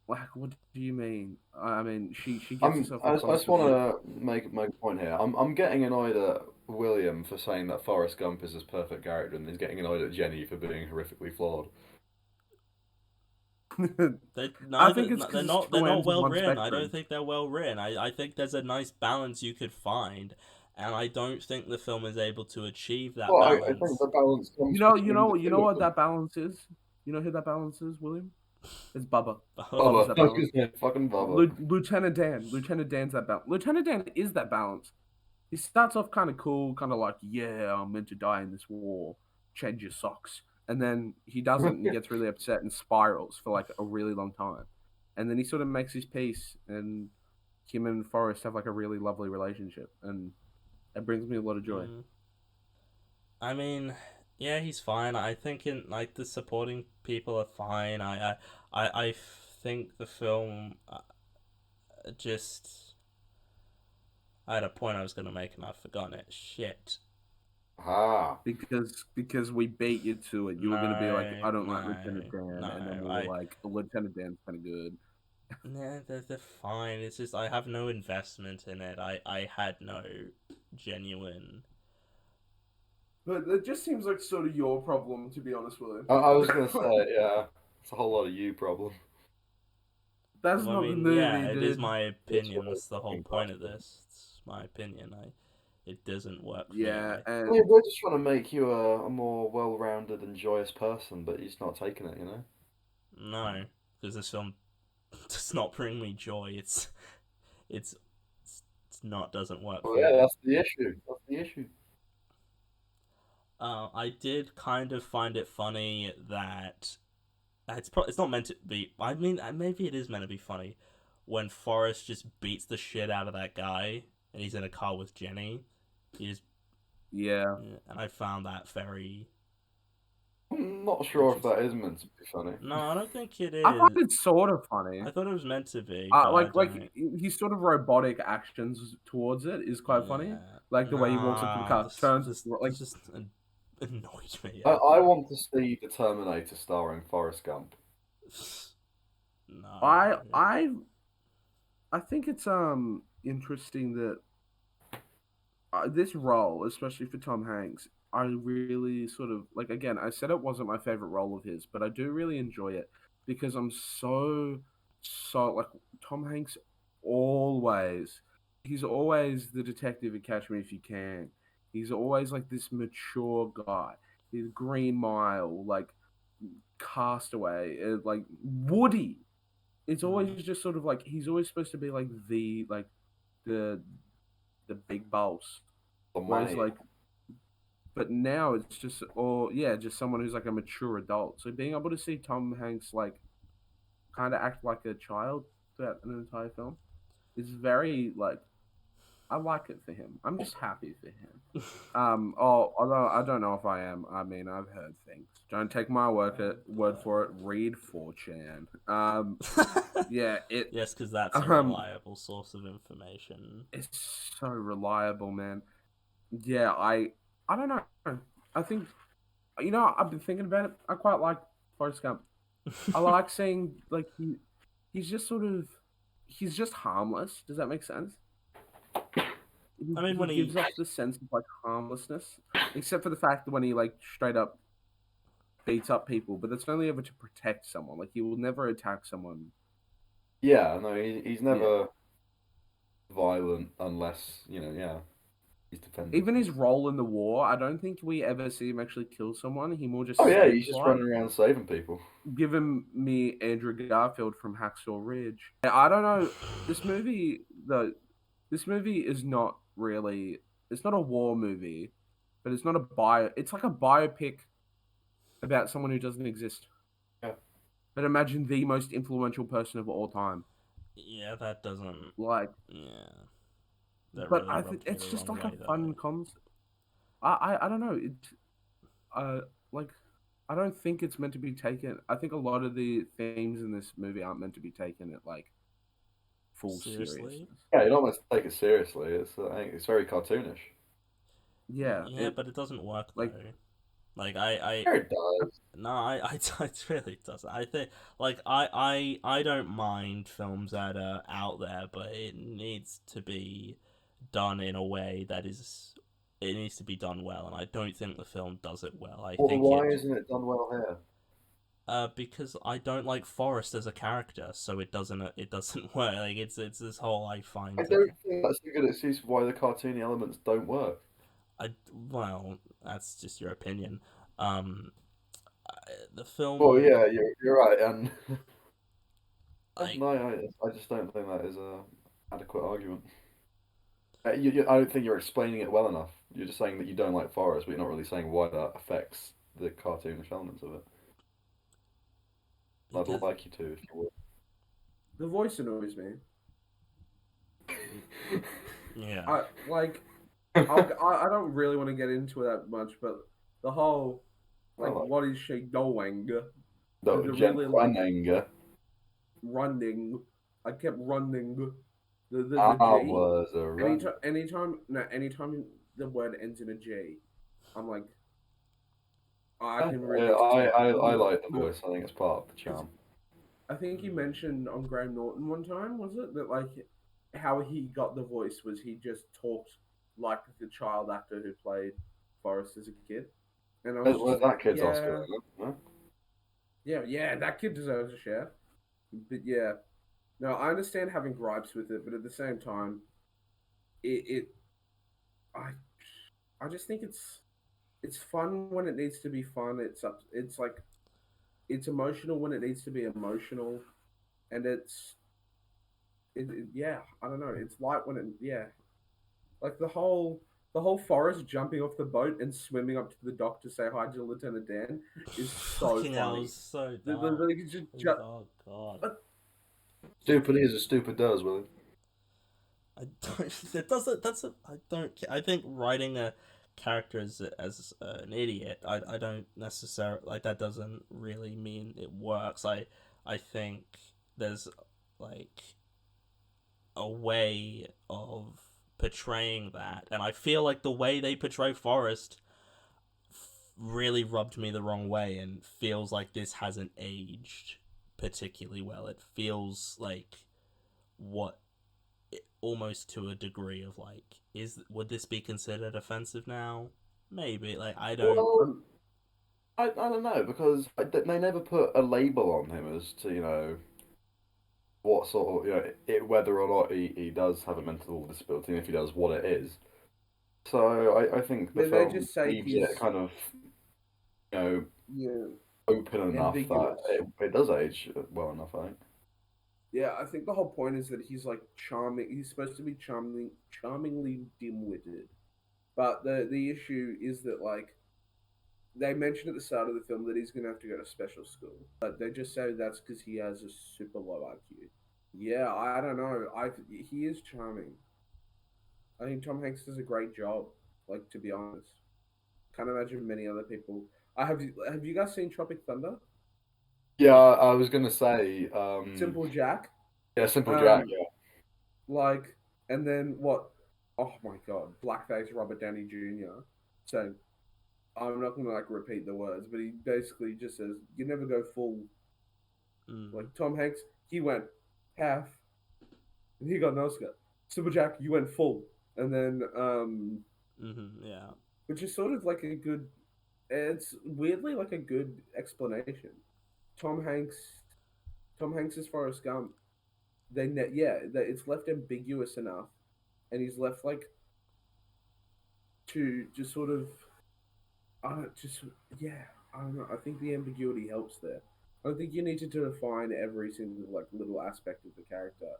what do you mean? I mean, she gets herself I in just constant. want to make a point here. I'm getting annoyed at William for saying that Forrest Gump is his perfect character, and he's getting annoyed at Jenny for being horrifically flawed. They I neither think it's because it's they're two not ends of well one written. I don't spectrum. think they're well written. I think there's a nice balance you could find, and I don't think the film is able to achieve that Well, I think balance. the balance comes between the You know two of what them. that balance is. You know who that balance is, William? It's Bubba. Bubba's Bubba, that I was balance. gonna say fucking Bubba. Lieutenant Dan's that balance. Lieutenant Dan is that balance. He starts off kind of cool, kind of like, yeah, I'm meant to die in this war. Change your socks. And then he doesn't and gets really upset and spirals for like a really long time. And then he sort of makes his peace, and him and Forrest have like a really lovely relationship. And it brings me a lot of joy. Mm. I mean, yeah, he's fine. I think in like the supporting people are fine. I think the film just. I had a point I was gonna make and I've forgotten it. Shit. Ah, Because we bait you to it. You were gonna be like, No, I don't like no, Lieutenant Dan, and then no. we were like, Lieutenant Dan's kind of good. Nah, they're fine. It's just I have no investment in it. I had no genuine. But it just seems like sort of your problem, to be honest, William. I was gonna say, yeah, it's a whole lot of you problem. That's Well, I not the mean, yeah, movie, it is dude. my It's opinion. really That's the whole fucking point of possible. this. It's my opinion. It doesn't work for me. Yeah, I mean, and we're just trying to make you a more well-rounded and joyous person, but he's not taking it, you know? No, because this film does not bring me joy. It's it's not doesn't work Well, for yeah, me. that's the issue. That's the issue. I did kind of find it funny that it's not meant to be. I mean, maybe it is meant to be funny when Forrest just beats the shit out of that guy and he's in a car with Jenny. He just yeah, yeah, and I found that very I'm not sure if that interesting. is meant to be funny. No, I don't think it I find is. it sort of funny. I thought it was meant to be, but I Like don't. his sort of robotic actions towards it is quite funny. Yeah, Like the way he walks up to the nah. car, turns like This just annoyed me. I want to see the Terminator starring Forrest Gump. No. I I I think it's interesting that this role, especially for Tom Hanks, I really sort of like. Again, I said it wasn't my favorite role of his, but I do really enjoy it because I'm so like Tom Hanks. Always, he's always the detective in Catch Me If You Can. He's always like this mature guy. He's Green Mile, like Castaway, like Woody. It's Mm. always just sort of like he's always supposed to be like the the big boss. The Whereas money. like, but now it's just, or yeah, just someone who's like a mature adult. So being able to see Tom Hanks like kind of act like a child throughout an entire film is very like, I like it for him. I'm just happy for him. Although I don't know if I am. I mean, I've heard things. Don't take my word for it. Read 4chan. Yeah, Yes, because that's a um, reliable source of information. it's so reliable, man. Yeah, I don't know. I think I've been thinking about it. I quite like Forrest Gump. I like seeing like he's just sort of he's just harmless. Does that make sense? I mean, He when gives he off the sense of like harmlessness, except for the fact that when he like straight up beats up people, but that's only ever to protect someone. Like he will never attack someone. Yeah, no, he's Yeah. never violent unless, yeah, he's defending Even his someone. role in the war, I don't think we ever see him actually kill someone. He more Oh just yeah, he's saves just lives. running around saving people. Given me Andrew Garfield from Hacksaw Ridge. I don't know. This movie, though, this movie is not really. It's not a war movie, but it's not a bio. It's like a biopic about someone who doesn't exist. Yeah. But imagine the most influential person of all time. yeah, that doesn't Like, yeah, that but really I think rubbed me it's the just wrong like a way though. fun concept. I don't know. Like I don't think it's meant to be taken. I think a lot of the themes in this movie aren't meant to be taken at like full Seriously? seriousness. Yeah, you're not meant to take it seriously. It's very cartoonish. Yeah, Yeah, but it doesn't work like though. Like I Yeah, it does. no, it really doesn't. I think like I don't mind films that are out there, but it needs to be done in a way that is it needs to be done well, and I don't think the film does it well. I Well, think why it isn't it done well here? because I don't like Forrest as a character, so it doesn't work. Like it's this whole I find I the don't think that's a good excuse for why the cartoony elements don't work. I well that's just your opinion. Um, the Well, film yeah, you're right, and like no, I just don't think that is a adequate argument. I don't think you're explaining it well enough. You're just saying that you don't like Forest, but you're not really saying why that affects the cartoonish elements of it. I'd because like you to, if you the voice annoys me. yeah. I like would. I don't really want to get into that much, but the whole I like like what is she doing? The Jen really like Anger. running. I kept running. The I G. was a run. Anytime the word ends in a G, I'm like I I, can I, really just take I it. like the voice. I think it's part of the Because charm. I think you mentioned on Graham Norton one time, was it that like how he got the voice was he just talked like the child actor who played Forrest as a kid, and I was just Where's like, that kid's Oscar? yeah, No? yeah, that kid deserves a share. But yeah, no, I understand having gripes with it, but at the same time, it I I just think it's fun when it needs to be fun. It's like it's emotional when it needs to be emotional, and yeah, I don't know. It's light when yeah, like the whole Forest jumping off the boat and swimming up to the dock to say hi to Lieutenant Dan is so Fucking hell, it funny. was so The dark. Oh god. but Stupid is as stupid does, Willie. I don't. It doesn't. That's a. I don't. I think writing a character as an idiot. I don't necessarily like that. Doesn't really mean it works. I think there's like a way of portraying that, and I feel like the way they portray Forrest really rubbed me the wrong way, and feels like this hasn't aged particularly well. It feels like what almost to a degree of like is would this be considered offensive now? Maybe like I don't. Well, um, I don't know because they never put a label on him as to what sort of whether or not he does have a mental disability and if he does what it is. So I think the they film just say leaves it he's kind of you know yeah open enough that ambiguous. it does age well enough. I think. Yeah, I think the whole point is that he's like charming. He's supposed to be charmingly dim-witted. But the issue is that like they mentioned at the start of the film that he's gonna have to go to special school, but they just say that's because he has a super low IQ. Yeah, I don't know. He is charming. I think Tom Hanks does a great job. Like to be honest, can't imagine many other people. I have you guys seen Tropic Thunder? Yeah, I was gonna say, Simple Jack. yeah, Simple Jack. Um, Yeah, like, and then what? Oh my God, blackface Robert Downey Jr. So I'm not gonna like repeat the words, but he basically just says, "You never go full." Mm, Like Tom Hanks, he went half, and he got an Oscar. Super Jack, you went full, and then yeah. which is sort of like a good. It's weirdly like a good explanation. Tom Hanks, Tom Hanks's Forrest Gump. It's left ambiguous enough, and he's left like to just sort of just yeah, I don't know. I think the ambiguity helps there. I don't think you need to define every single like little aspect of the character,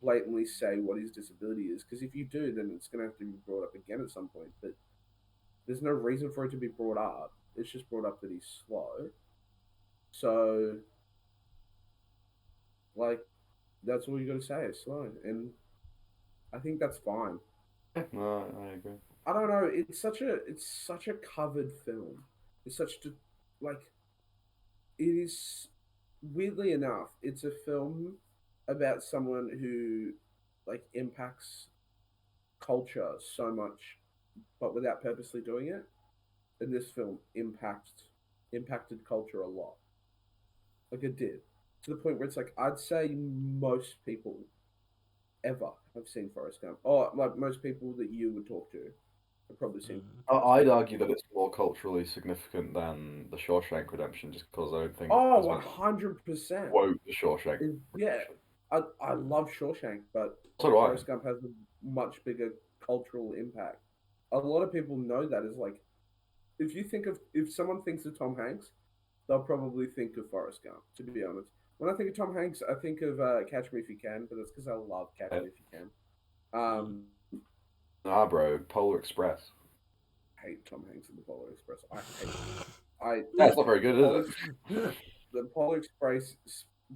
blatantly say what his disability is, because if you do, then it's gonna have to be brought up again at some point. But there's no reason for it to be brought up. It's just brought up that he's slow. So like that's all you got to say is slow, and I think that's fine. yeah, no, I agree. I don't know. It's such a covered film. It's such to like it is weirdly enough, it's a film about someone who like impacts culture so much, but without purposely doing it. And this film impacted culture a lot. Like it did, to the point where it's like I'd say most people ever have seen Forrest Gump, or like most people that you would talk to have probably seen Mm. Forrest I'd Gump. argue that it's more culturally significant than The Shawshank Redemption, just because I don't think Oh, as many people 100%. quote The Shawshank Yeah, Redemption. I love Shawshank, but So do I. Forrest Gump has a much bigger cultural impact. A lot of people know that as like if someone thinks of Tom Hanks, they'll probably think of Forrest Gump. To be honest, when I think of Tom Hanks, I think of Catch Me If You Can, but that's because I love Catch Yeah. Me If You Can. Mm. Nah, bro, Polar Express. Hate Tom Hanks in the Polar Express. I hate it. I Yeah, it's not very good, Polar is it? the Polar Express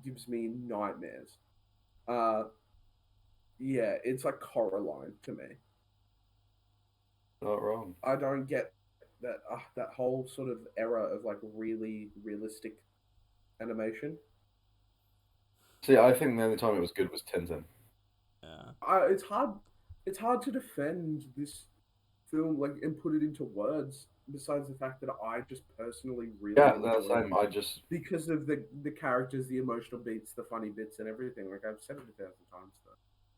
gives me nightmares. Uh, yeah, it's like Coraline to me. Not wrong. I don't get that whole sort of era of like really realistic animation. See, I think the only time it was good was Tintin. Yeah. It's hard to defend this film like and put it into words. Besides the fact that I just personally really Yeah, that's enjoy it same. I just, because of the characters, the emotional beats, the funny bits, and everything. Like I've said it 1,000 times though.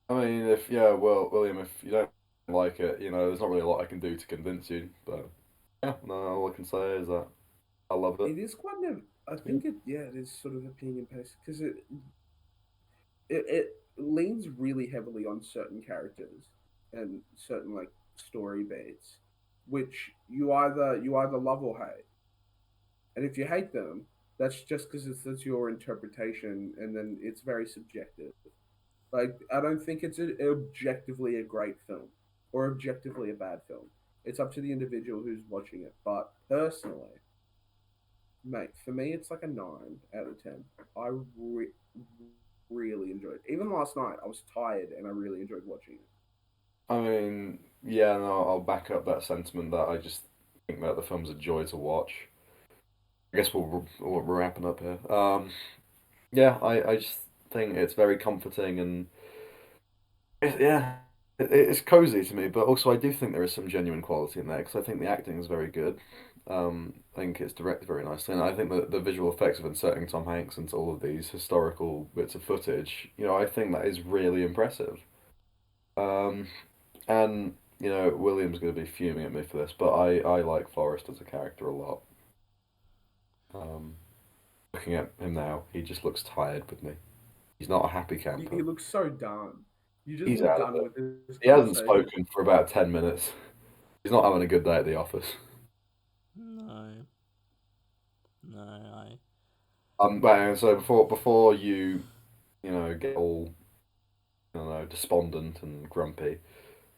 I mean, if yeah, well, William, if you don't like it, there's not really a lot I can do to convince you. But yeah, no, all I can say is that I love it. It is quite an. I It's good. think it is sort of opinion based because it leans really heavily on certain characters and certain like story beats, which you either love or hate. And if you hate them, that's just because that's your interpretation, and then it's very subjective. Like I don't think it's objectively a great film or objectively a bad film. It's up to the individual who's watching it. But personally, mate, for me, it's like a 9 out of 10. I really enjoyed it. Even last night, I was tired and I really enjoyed watching it. I mean, yeah, no, I'll back up that sentiment that I just think that the film's a joy to watch. I guess we're wrapping up here. Yeah, I just think it's very comforting and yeah, it's cozy to me. But also, I do think there is some genuine quality in there because I think the acting is very good. I think it's directed very nicely, and I think that the visual effects of inserting Tom Hanks into all of these historical bits of footage, I think that is really impressive. Um, and William's going to be fuming at me for this, but I like Forrest as a character a lot. Um, Looking at him now, he just looks tired with me. He's not a happy He camper. looks so done. You just He's look out of done it. with this He hasn't conversation. spoken for about 10 minutes. He's not having a good day at the office. No. No, I. But so before get all despondent and grumpy,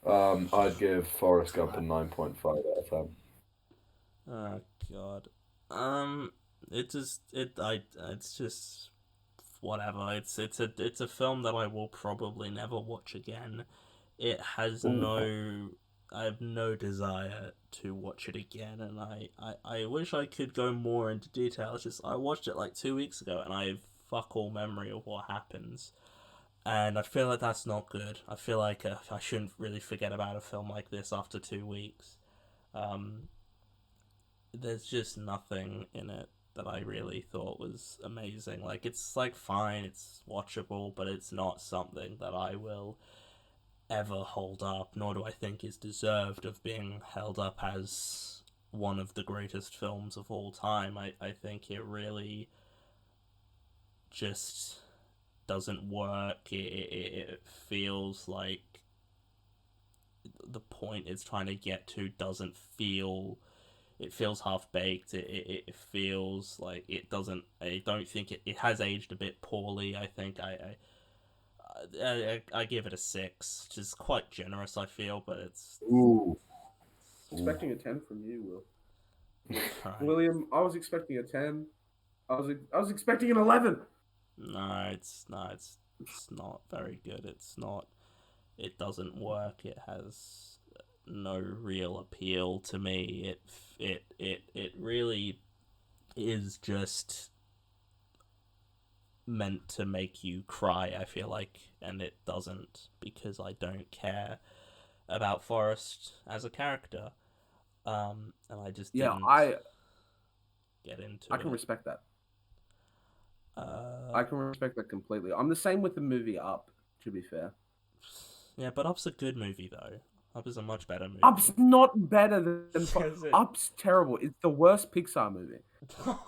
I'd give Forrest Gump a 9.5 out of 10. Oh God. It just it's just whatever. It's a film that I will probably never watch again. It has Ooh. no. I have no desire to watch it again, and I wish I could go more into detail. It's just I watched it like 2 weeks ago, and I have fuck all memory of what happens, and I feel like that's not good. I feel like I shouldn't really forget about a film like this after 2 weeks. Um, there's just nothing in it that I really thought was amazing. Like it's like fine, it's watchable, but it's not something that I will ever hold up, nor do I think is deserved of being held up as one of the greatest films of all time. I think it really just doesn't work. It feels like the point it's trying to get to doesn't feel it feels half baked. It feels like it doesn't. I don't think it has aged a bit poorly. I think I give it a 6, which is quite generous. I feel, but it's Ooh. Ooh. Expecting a 10 from you, right. William. I was expecting a 10. I was expecting an 11. No, it's not very good. It's not. It doesn't work. It has no real appeal to me. It really is just meant to make you cry, I feel like, and it doesn't, because I don't care about Forrest as a character. And I just Yeah, didn't I get into I can it. respect that. Uh, I can respect that completely. I'm the same with the movie Up, to be fair. yeah, but Up's a good movie, though. Up is a much better movie. Up's not better than Is it? Up's terrible. It's the worst Pixar movie.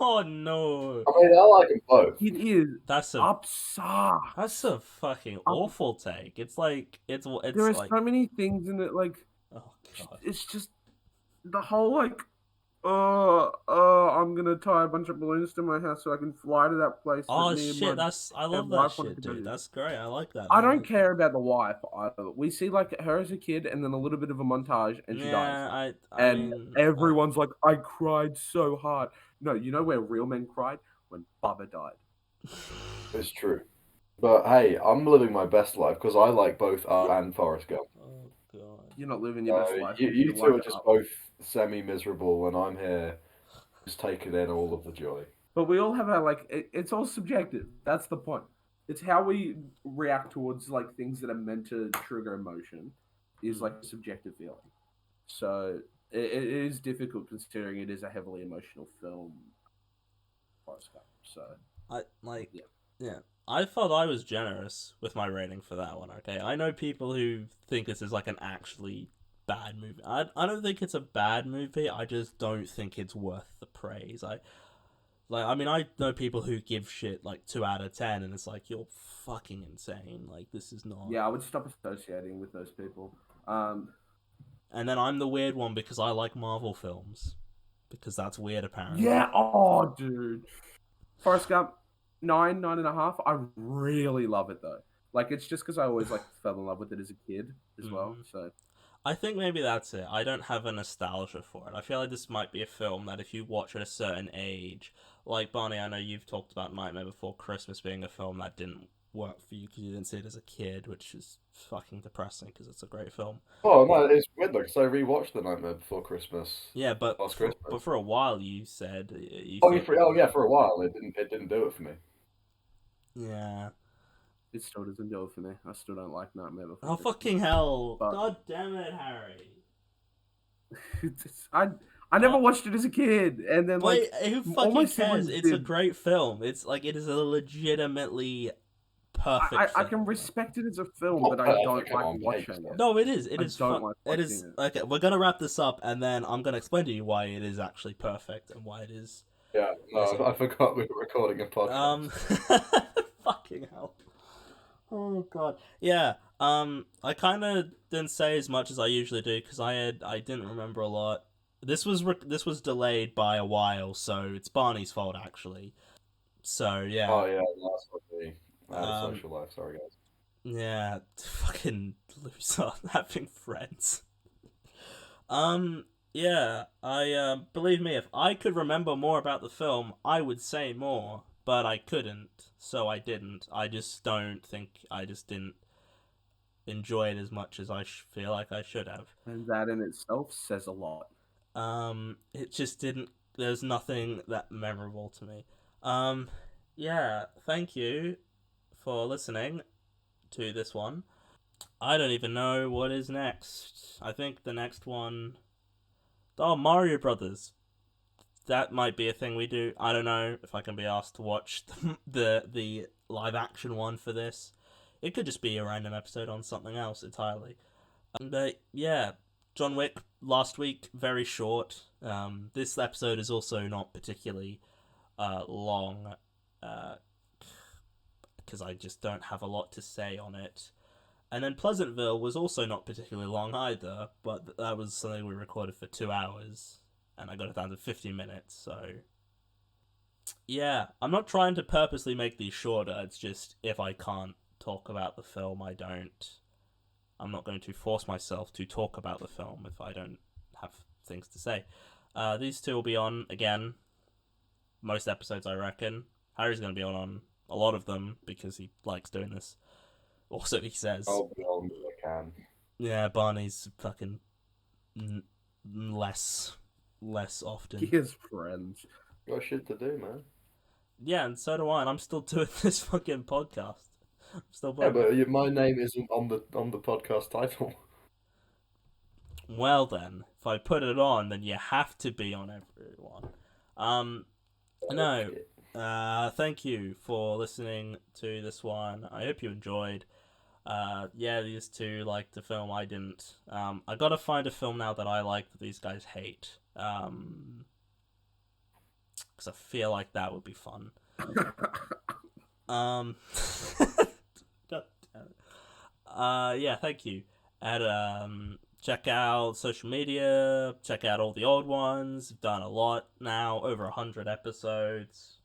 Oh, no. I mean, I like them both. It is. That's a Up sucks. That's a fucking Up, awful take. It's like there are like so many things in it. Like oh god. it's just the whole like I'm gonna tie a bunch of balloons to my house so I can fly to that place that Oh me and my shit, I love that wife wanted shit, to go dude. to. That's great. I like that. I don't care about the wife either. We see like her as a kid and then a little bit of a montage and she dies. Yeah, I And mean, everyone's like, I cried so hard. No, you know where real men cried? When Bubba died. It's true. But hey, I'm living my best life because I like both Up and Forrest Gump. oh god. You're not living your best life. You two like are just Up. both semi-miserable, and I'm here just taking in all of the joy. But we all have our like. It's all subjective. That's the point. It's how we react towards like things that are meant to trigger emotion, is like a subjective feeling. So it is difficult considering it is a heavily emotional film. Forrest Gump. So I like Yeah. yeah. I thought I was generous with my rating for that one, okay? I know people who think this is like an actually bad movie. I don't think it's a bad movie. I just don't think it's worth the praise. I mean, I know people who give shit like 2 out of 10, and it's like, you're fucking insane. Like, this is not. yeah, I would stop associating with those people. And then I'm the weird one because I like Marvel films. Because that's weird, apparently. Yeah. Oh, dude. Forrest Gump, 9.5. I really love it though. Like it's just because I always like fell in love with it as a kid as well. So I think maybe that's it. I don't have a nostalgia for it. I feel like this might be a film that if you watch at a certain age, like Barney, I know you've talked about Nightmare Before Christmas being a film that didn't work for you because you didn't see it as a kid, which is fucking depressing because it's a great film. Oh no, it's weird though, because I rewatched The Nightmare Before Christmas Yeah, but last for, Christmas. but for a while you said you Oh, thought, for a while it didn't do it for me. yeah. it still doesn't do it for me. I still don't like Nightmare Before Oh Christmas. fucking hell! But- God damn it, Harry! I never watched it as a kid, and then But like who all my fucking cares? siblings It's a did. great film. It's like it is a legitimately perfect. I film. can respect it as a film, Not but I perfect, don't come like on, watching mate. it. No, it is. It I is. don't like it is. watching Okay, we're gonna wrap this up, and then I'm gonna explain to you why it is actually perfect and why it is. Yeah, no, Listen. I forgot we were recording a podcast. Fucking hell. Oh god. Yeah. I kind of didn't say as much as I usually do because I didn't remember a lot. This was delayed by a while, so it's Barney's fault actually. So yeah. Oh yeah, that's what me. I had a Um, social life. Sorry, guys. Yeah, fucking loser having friends. Yeah, I believe me, if I could remember more about the film, I would say more, but I couldn't, so I didn't. I just don't think I just didn't enjoy it as much as I feel like I should have. And that in itself says a lot. It just didn't. There's nothing that memorable to me. Yeah, thank you for listening to this one. I don't even know what is next. I think the next one. Oh, Mario Brothers. That might be a thing we do. I don't know if I can be asked to watch the live action one for this. It could just be a random episode on something else entirely. But yeah, John Wick last week, very short. This episode is also not particularly long because I just don't have a lot to say on it. And then Pleasantville was also not particularly long either, but that was something we recorded for 2 hours, and I got it down to 50 minutes, so... Yeah, I'm not trying to purposely make these shorter, it's just, if I can't talk about the film, I don't... I'm not going to force myself to talk about the film if I don't have things to say. These two will be on, again, most episodes, I reckon. Harry's going to be on a lot of them, because he likes doing this. Also, he says. I'll be on if I can. Yeah, Barney's fucking less often. He has friends. Got shit to do, man. Yeah, and so do I, and I'm still doing this fucking podcast. I'm still Yeah, playing. but my name isn't on the podcast title. Well then, if I put it on, then you have to be on everyone. Um, no. Okay. Thank you for listening to this one. I hope you enjoyed. Yeah, these two liked the film. I didn't. I gotta find a film now that I like that these guys hate. Because I feel like that would be fun. Um, God damn it. Yeah, thank you. And check out social media. Check out all the old ones. We've done a lot now, over 100 episodes.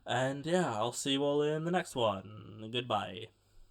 And yeah, I'll see you all in the next one. Goodbye.